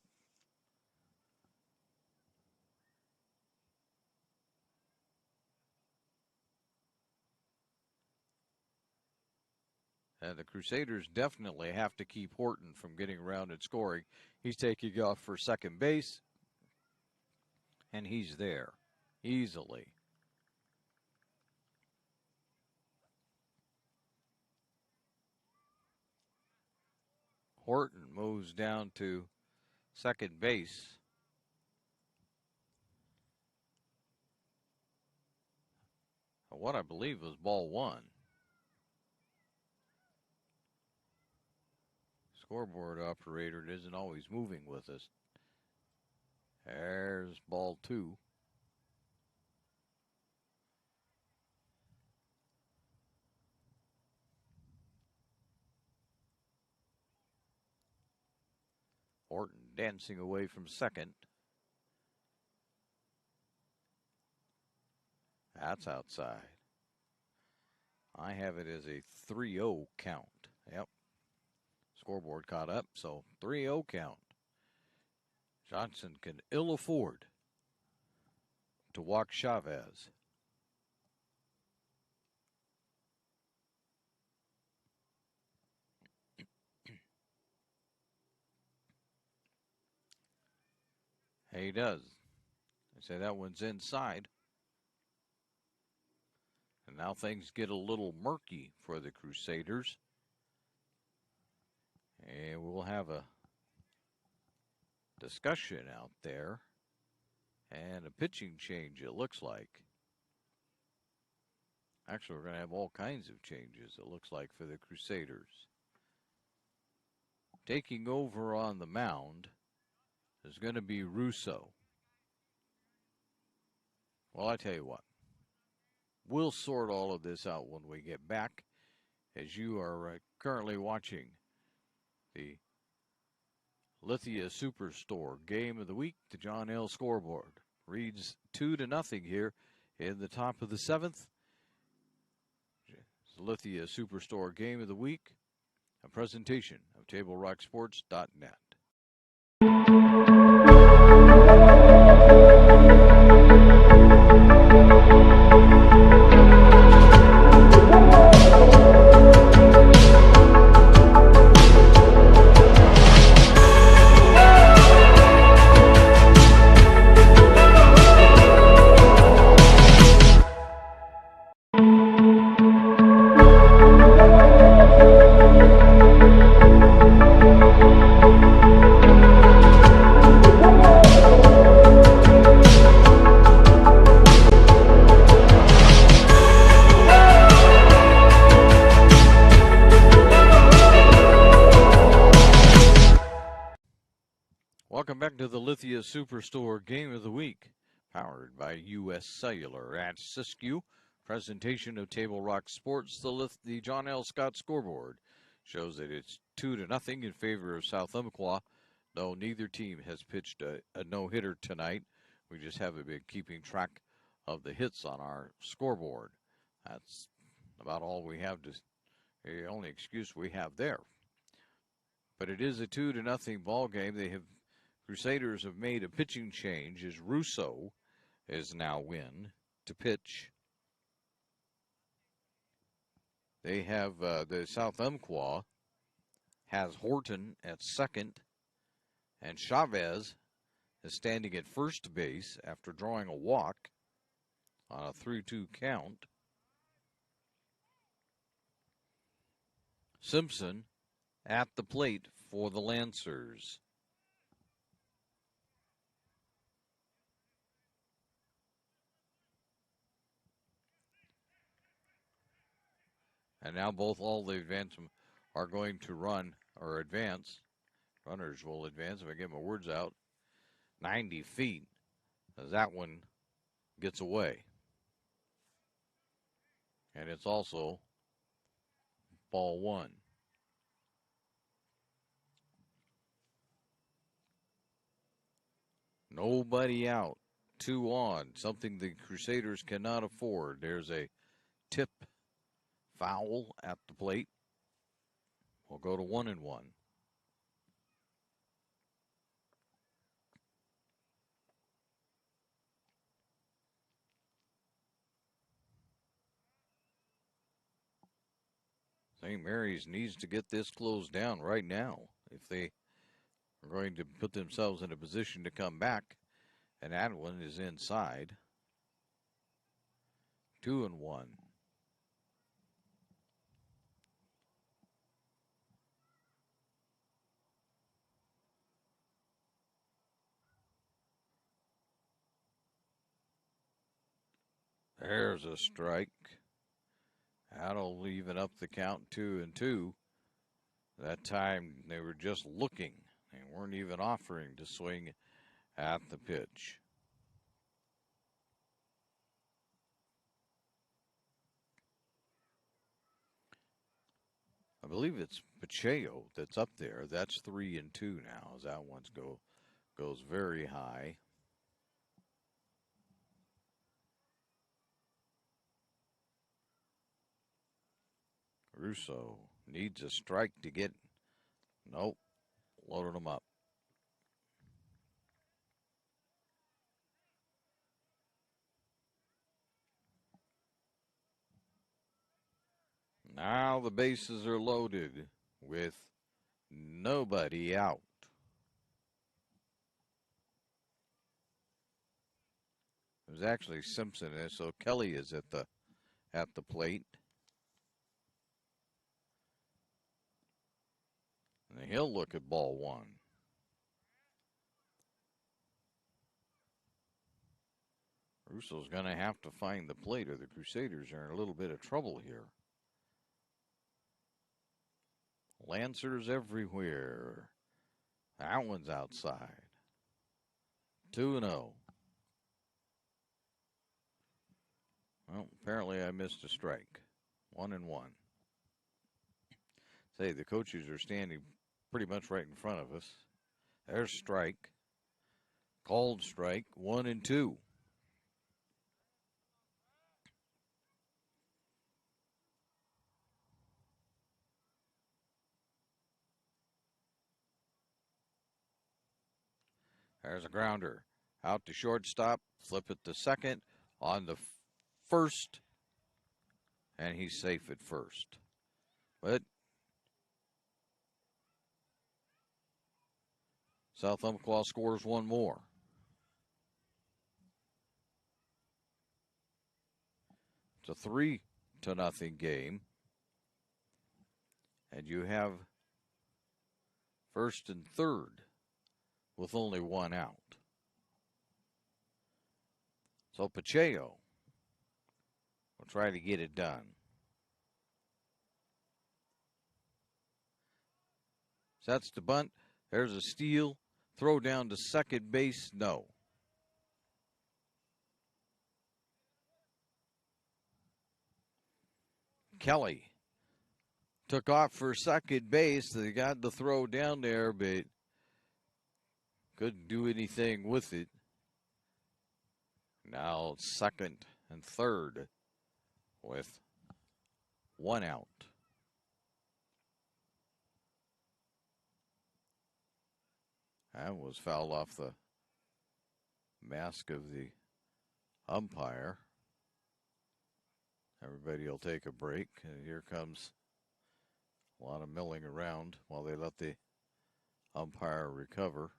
And the Crusaders definitely have to keep Horton from getting around and scoring. He's taking off for second base, and he's there easily. Horton moves down to second base. What I believe was ball one. Scoreboard operator isn't always moving with us. There's ball two. Orton dancing away from second. That's outside. I have it as a 3-0 count. Yep. Scoreboard caught up, so 3-0 count. Johnson can ill afford to walk Chavez. He does. They say that one's inside. And now things get a little murky for the Crusaders. And we'll have a discussion out there. And a pitching change, it looks like. Actually, we're going to have all kinds of changes, it looks like, for the Crusaders. Taking over on the mound is going to be Russo. Well, I tell you what. We'll sort all of this out when we get back, as you are currently watching the Lithia Superstore Game of the Week. The John L. scoreboard reads 2-0 here in the top of the 7th. Lithia Superstore Game of the Week, a presentation of TableRockSports.net. Welcome back to the Lithia Superstore Game of the Week, powered by U.S. Cellular at Siskiyou. Presentation of Table Rock Sports. The John L. Scott scoreboard shows that it's 2-0 in favor of South Umpqua, though neither team has pitched a no-hitter tonight. We just haven't been keeping track of the hits on our scoreboard. That's about all we have the only excuse we have there. But it is a 2-0 ball game. Crusaders have made a pitching change as Russo is now in to pitch. They have the South Umpqua has Horton at second, and Chavez is standing at first base after drawing a walk on a 3-2 count. Simpson at the plate for the Lancers. And now all the advancement are going to run or advance. Runners will advance, if I get my words out, 90 feet as that one gets away. And it's also ball one. Nobody out. 2 on. Something the Crusaders cannot afford. There's a tip foul at the plate. We'll go to 1-1. St. Mary's needs to get this closed down right now if they are going to put themselves in a position to come back. And that one is inside. 2-1. There's a strike. That'll even up the count 2-2. That time they were just looking. They weren't even offering to swing at the pitch. I believe it's Pacheco that's up there. That's 3-2 now, as that one goes very high. Russo needs a strike to get. Nope. Loaded him up. Now the bases are loaded with nobody out. It was actually Simpson, so Kelly is at the plate. And he'll look at ball one. Russo's going to have to find the plate, or the Crusaders are in a little bit of trouble here. Lancers everywhere. That one's outside. 2-0. Well, apparently I missed a strike. 1-1. Say, the coaches are standing pretty much right in front of us. There's strike. Called strike. 1-2. There's a grounder. Out to shortstop. Flip it to second. On the first. And he's safe at first. But South Umpqua scores one more. It's a 3-0 game. And you have first and third with only one out. So Pacheco will try to get it done. Sets to bunt. There's a steal. Throw down to second base. No. Kelly took off for second base. They got the throw down there, but couldn't do anything with it. Now second and third with one out. That was fouled off the mask of the umpire. Everybody will take a break. And here comes a lot of milling around while they let the umpire recover.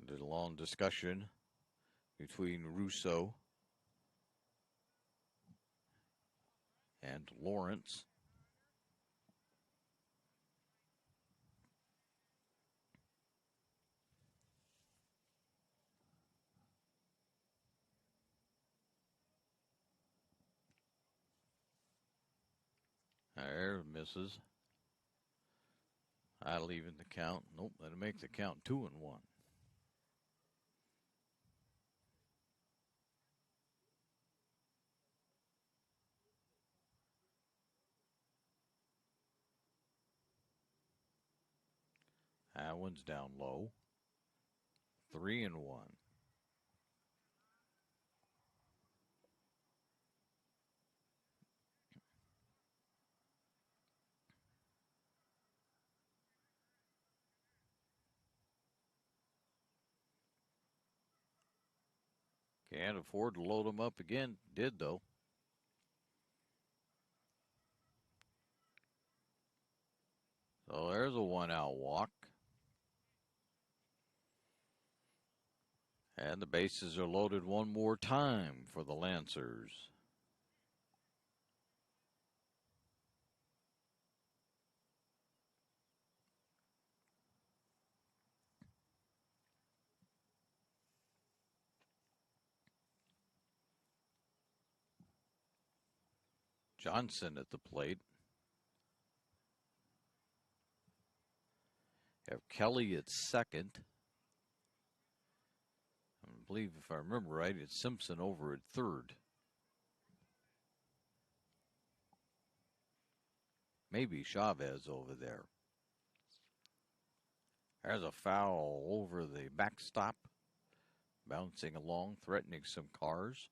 Did a long discussion between Russo and Lawrence. There, misses. That'll even the count. Nope, that'll make the count 2-1. That one's down low. 3-1. Can't afford to load them up again. Did, though. So there's a one-out walk. And the bases are loaded one more time for the Lancers. Johnson at the plate. Have Kelly at second. And believe if I remember right, it's Simpson over at third. Maybe Chavez over there. There's a foul over the backstop, bouncing along, threatening some cars.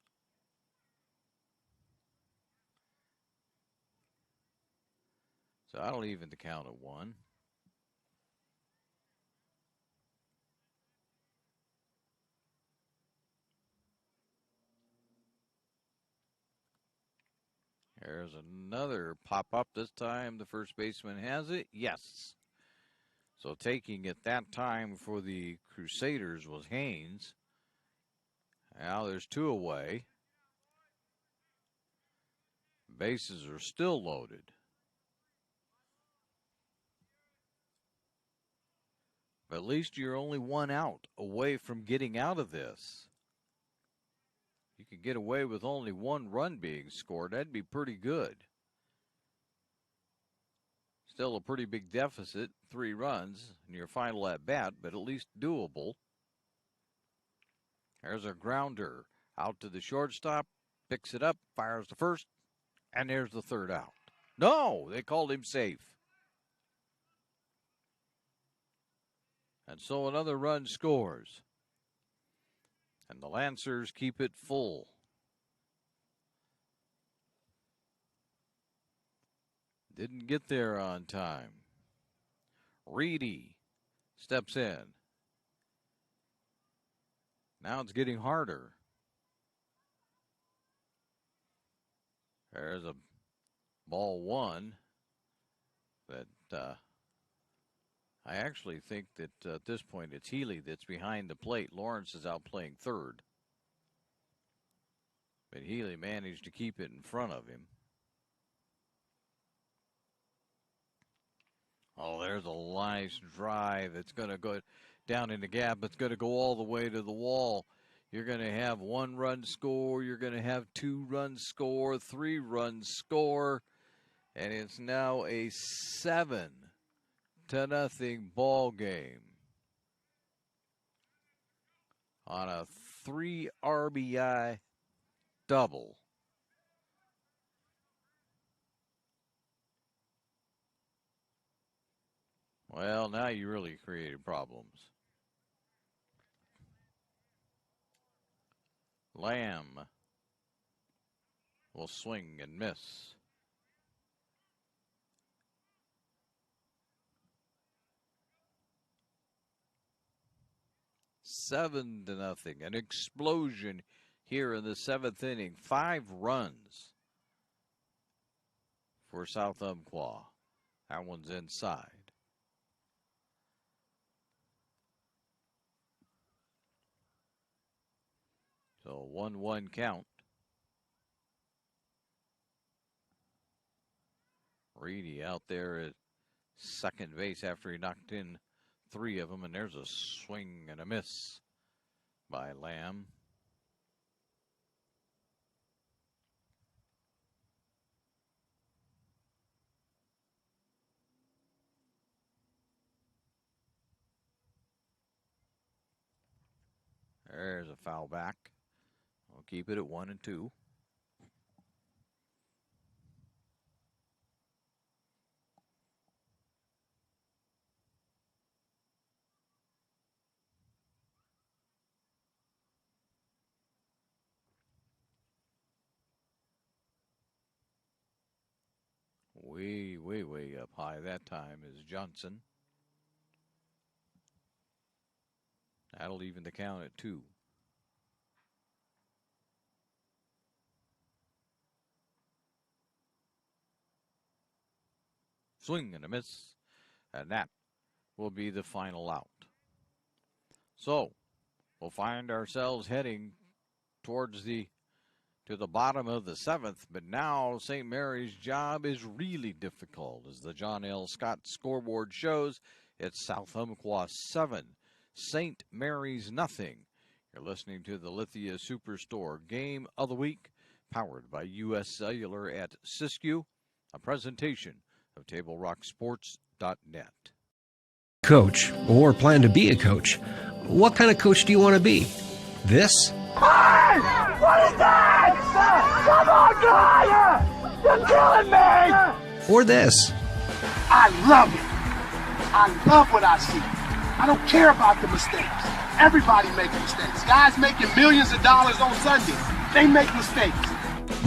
So that'll even the count at 1. There's another pop-up. This time the first baseman has it. Yes. So taking it that time for the Crusaders was Haynes. Now there's 2 away. Bases are still loaded. But at least you're only 1 out away from getting out of this. You could get away with only 1 run being scored. That'd be pretty good. Still a pretty big deficit, 3 runs in your final at bat, but at least doable. There's a grounder out to the shortstop, picks it up, fires the first, and there's the third out. No, they called him safe. And so another run scores. And the Lancers keep it full. Didn't get there on time. Reedy steps in. Now it's getting harder. There's a ball 1 that I actually think that at this point it's Healy that's behind the plate. Lawrence is out playing third. But Healy managed to keep it in front of him. Oh, there's a nice drive. It's going to go down in the gap. It's going to go all the way to the wall. You're going to have 1 run score. You're going to have 2 run score, 3 run score. And it's now a 7-0 ball game on a 3 RBI double. Well, now you really created problems. Lamb will swing and miss. Seven to nothing. An explosion here in the 7th inning. 5 runs for South Umpqua. That one's inside. So 1-1 count. Reedy out there at second base after he knocked in 3 of them, and there's a swing and a miss by Lamb. There's a foul back. We'll keep it at 1-2. Way up high that time is Johnson. That'll even the count at 2. Swing and a miss, and that will be the final out. So we'll find ourselves heading towards to the bottom of the 7th, but now St. Mary's job is really difficult. As the John L. Scott scoreboard shows, it's South Umpqua 7, St. Mary's nothing. You're listening to the Lithia Superstore Game of the Week, powered by U.S. Cellular at Siskiyou, a presentation of TableRockSports.net. Coach, or plan to be a coach. What kind of coach do you want to be? This? Hey! What is that? Come on, guy! You're killing me! Or this? I love it. I love what I see. I don't care about the mistakes. Everybody makes mistakes. Guys making millions of dollars on Sunday, they make mistakes.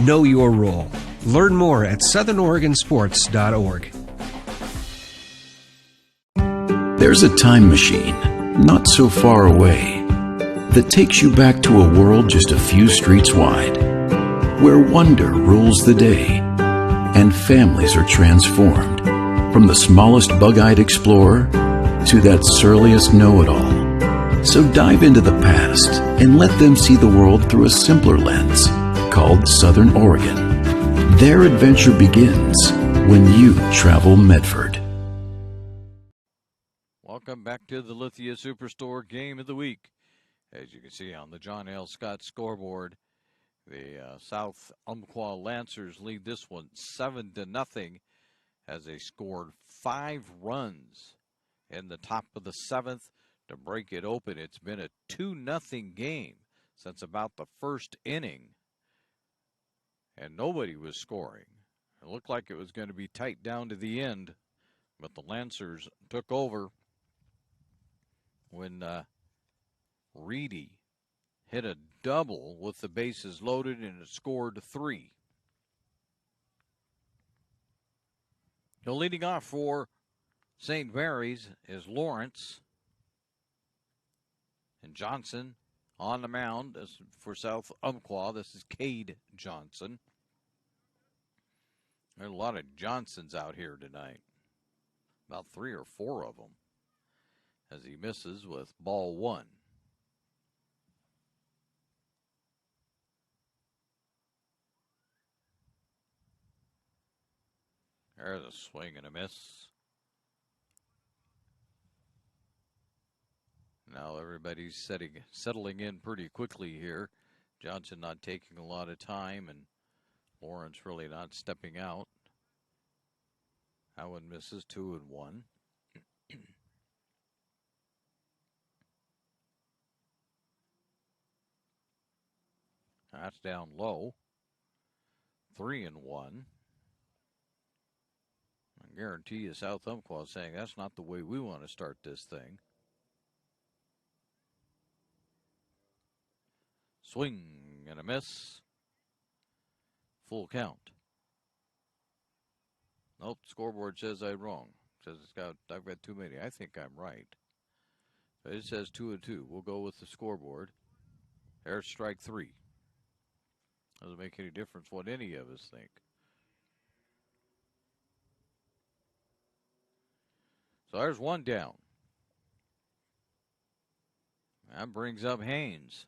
Know your role. Learn more at southernoregonsports.org. There's a time machine, not so far away, that takes you back to a world just a few streets wide, where wonder rules the day, and families are transformed, from the smallest bug-eyed explorer to that surliest know-it-all. So dive into the past and let them see the world through a simpler lens called Southern Oregon. Their adventure begins when you travel Medford. Welcome back to the Lithia Superstore Game of the Week. As you can see on the John L. Scott scoreboard, the South Umpqua Lancers lead this one 7-0 as they scored 5 runs in the top of the 7th to break it open. It's been a 2-0 game since about the first inning, and nobody was scoring. It looked like it was going to be tight down to the end, but the Lancers took over when Reedy hit a double with the bases loaded, and it scored 3. So leading off for St. Mary's is Lawrence, and Johnson on the mound. As for South Umpqua, this is Cade Johnson. There are a lot of Johnsons out here tonight, about 3 or 4 of them, as he misses with ball 1. There's a swing and a miss. Now everybody's settling in pretty quickly here. Johnson not taking a lot of time, and Lawrence really not stepping out. That one misses, 2-1. That's down low. 3-1. I guarantee you South Umpqua is saying that's not the way we want to start this thing. Swing and a miss. Full count. Nope, scoreboard says I'm wrong. It says I've got too many. I think I'm right. But it says 2-2. We'll go with the scoreboard. There's strike 3. Doesn't make any difference what any of us think. So there's one down. That brings up Haynes.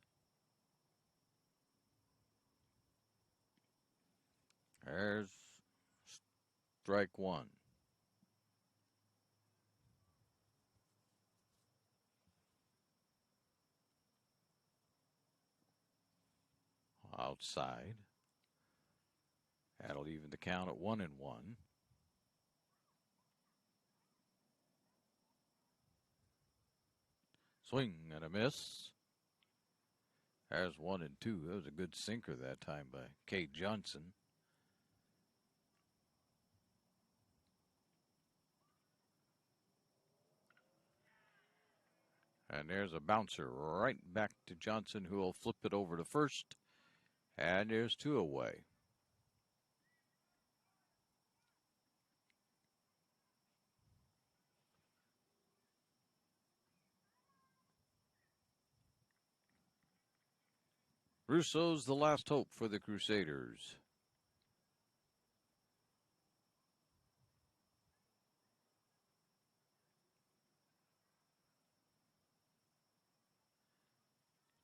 There's strike 1. Outside. That'll even the count at 1-1. Swing and a miss. There's 1-2. That was a good sinker that time by Cade Johnson. And there's a bouncer right back to Johnson, who will flip it over to first. And there's 2 away. Russo's the last hope for the Crusaders.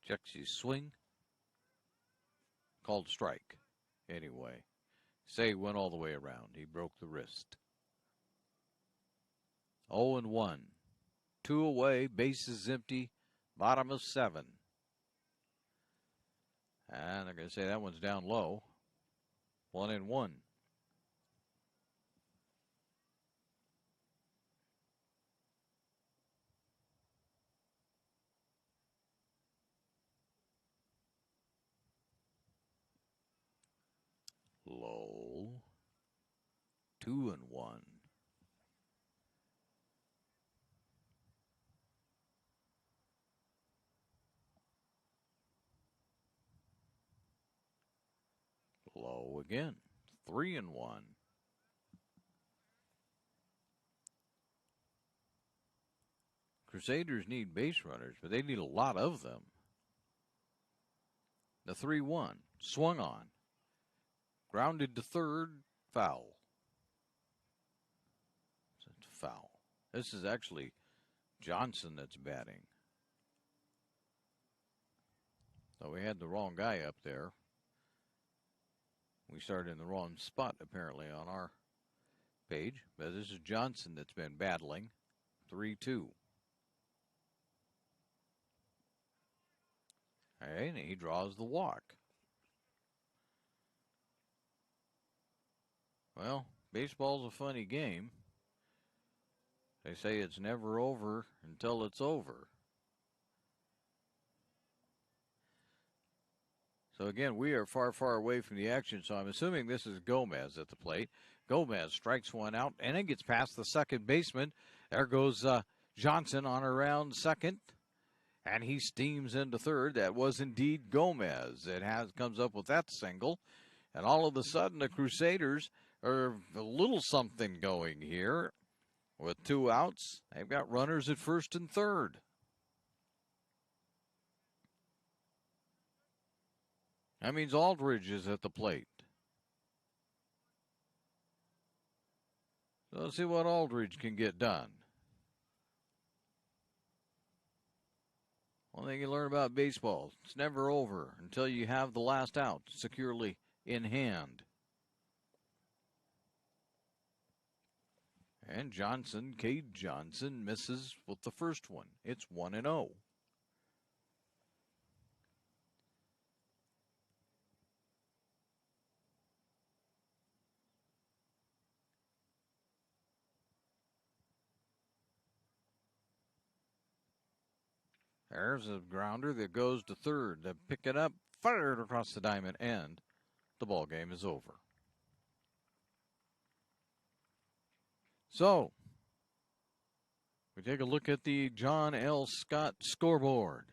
Checks his swing. Called strike. Anyway, say he went all the way around. He broke the wrist. 0-1. 2 away. Bases empty. Bottom of 7. And I'm going to say that one's down low. 1-1. Low. 2-1. Low again. 3-1. Crusaders need base runners, but they need a lot of them. The 3-1. Swung on. Grounded to third. Foul. It's foul. This is actually Johnson that's batting. So we had the wrong guy up there. We started in the wrong spot, apparently, on our page. But this is Johnson that's been battling. 3-2. And he draws the walk. Well, baseball's a funny game. They say it's never over until it's over. So again, we are far, far away from the action, so I'm assuming this is Gomez at the plate. Gomez strikes one out, and it gets past the second baseman. There goes Johnson on around second, and he steams into third. That was indeed Gomez. It comes up with that single, and all of a sudden the Crusaders are a little something going here. With 2 outs, they've got runners at first and third. That means Aldridge is at the plate. So let's see what Aldridge can get done. One thing you learn about baseball, it's never over until you have the last out securely in hand. And Johnson, Cade Johnson, misses with the first one. It's 1-0. There's a grounder that goes to third. They pick it up, fired across the diamond, and the ball game is over. So, we take a look at the John L. Scott scoreboard.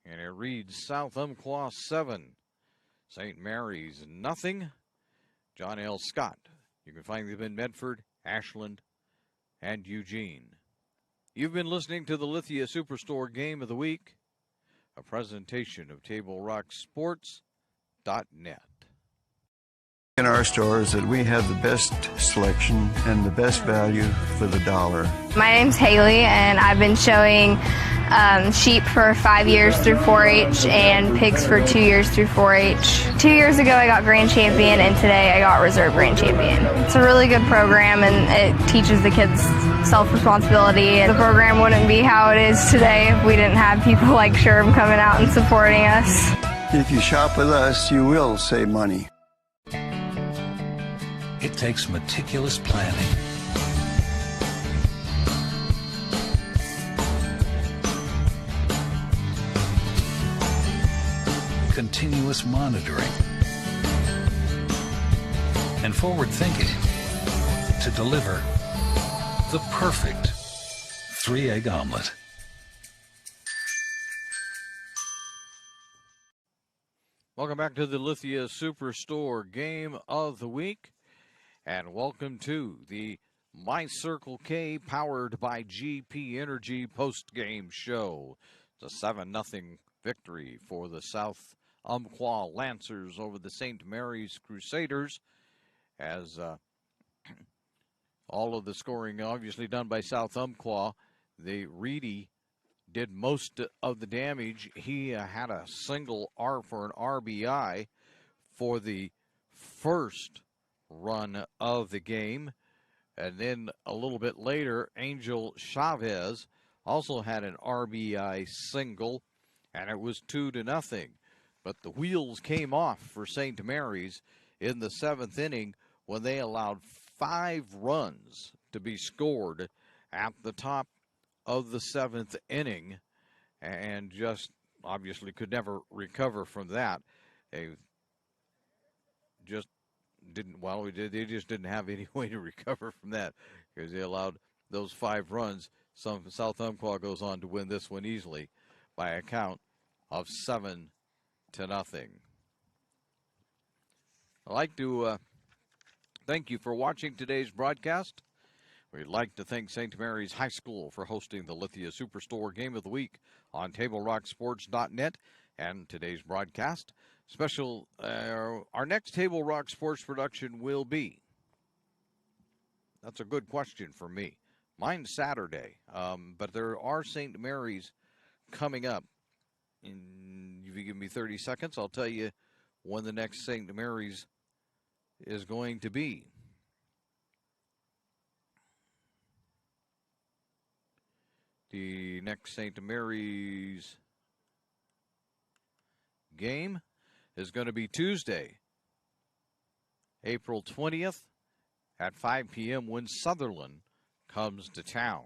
And it reads South Umpqua 7, St. Mary's nothing. John L. Scott. You can find them in Medford, Ashland, and Eugene. You've been listening to the Lithia Superstore Game of the Week, a presentation of TableRockSports.net. In our stores that we have the best selection and the best value for the dollar. My name's Haley, and I've been showing sheep for 5 years through 4-H and pigs for 2 years through 4-H. 2 years ago I got grand champion, and today I got reserve grand champion. It's a really good program, and it teaches the kids self-responsibility. The program wouldn't be how it is today if we didn't have people like Sherb coming out and supporting us. If you shop with us, you will save money. It takes meticulous planning, continuous monitoring, and forward thinking to deliver the perfect 3-egg omelet. Welcome back to the Lithia Superstore Game of the Week. And welcome to the My Circle K powered by GP Energy post-game show. It's a 7-0 victory for the South Umpqua Lancers over the St. Mary's Crusaders, as all of the scoring obviously done by South Umpqua. The Reedy did most of the damage. He had a single R for an RBI for the first run of the game, and then a little bit later Angel Chavez also had an RBI single, and it was 2-0. But the wheels came off for St. Mary's in the 7th inning when they allowed 5 runs to be scored at the top of the 7th inning, and just obviously could never recover from that. They just they just didn't have any way to recover from that because they allowed those 5 runs. South Umpqua goes on to win this one easily by a count of 7-0. I'd like to thank you for watching today's broadcast. We'd like to thank St. Mary's High School for hosting the Lithia Superstore Game of the Week on TableRockSports.net and today's broadcast. Our next Table Rock Sports production will be. That's a good question for me. Mine's Saturday, but there are St. Mary's coming up. If you give me 30 seconds, I'll tell you when the next St. Mary's is going to be. The next St. Mary's game is going to be Tuesday, April 20th at 5 p.m. when Sutherland comes to town.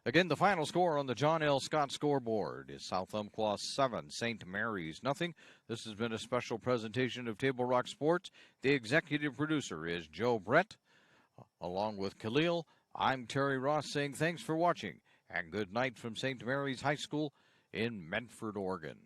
Again, the final score on the John L. Scott scoreboard is South Umpqua 7, St. Mary's nothing. This has been a special presentation of Table Rock Sports. The executive producer is Joe Brett. Along with Khalil, I'm Terry Ross saying thanks for watching and good night from St. Mary's High School in Medford, Oregon.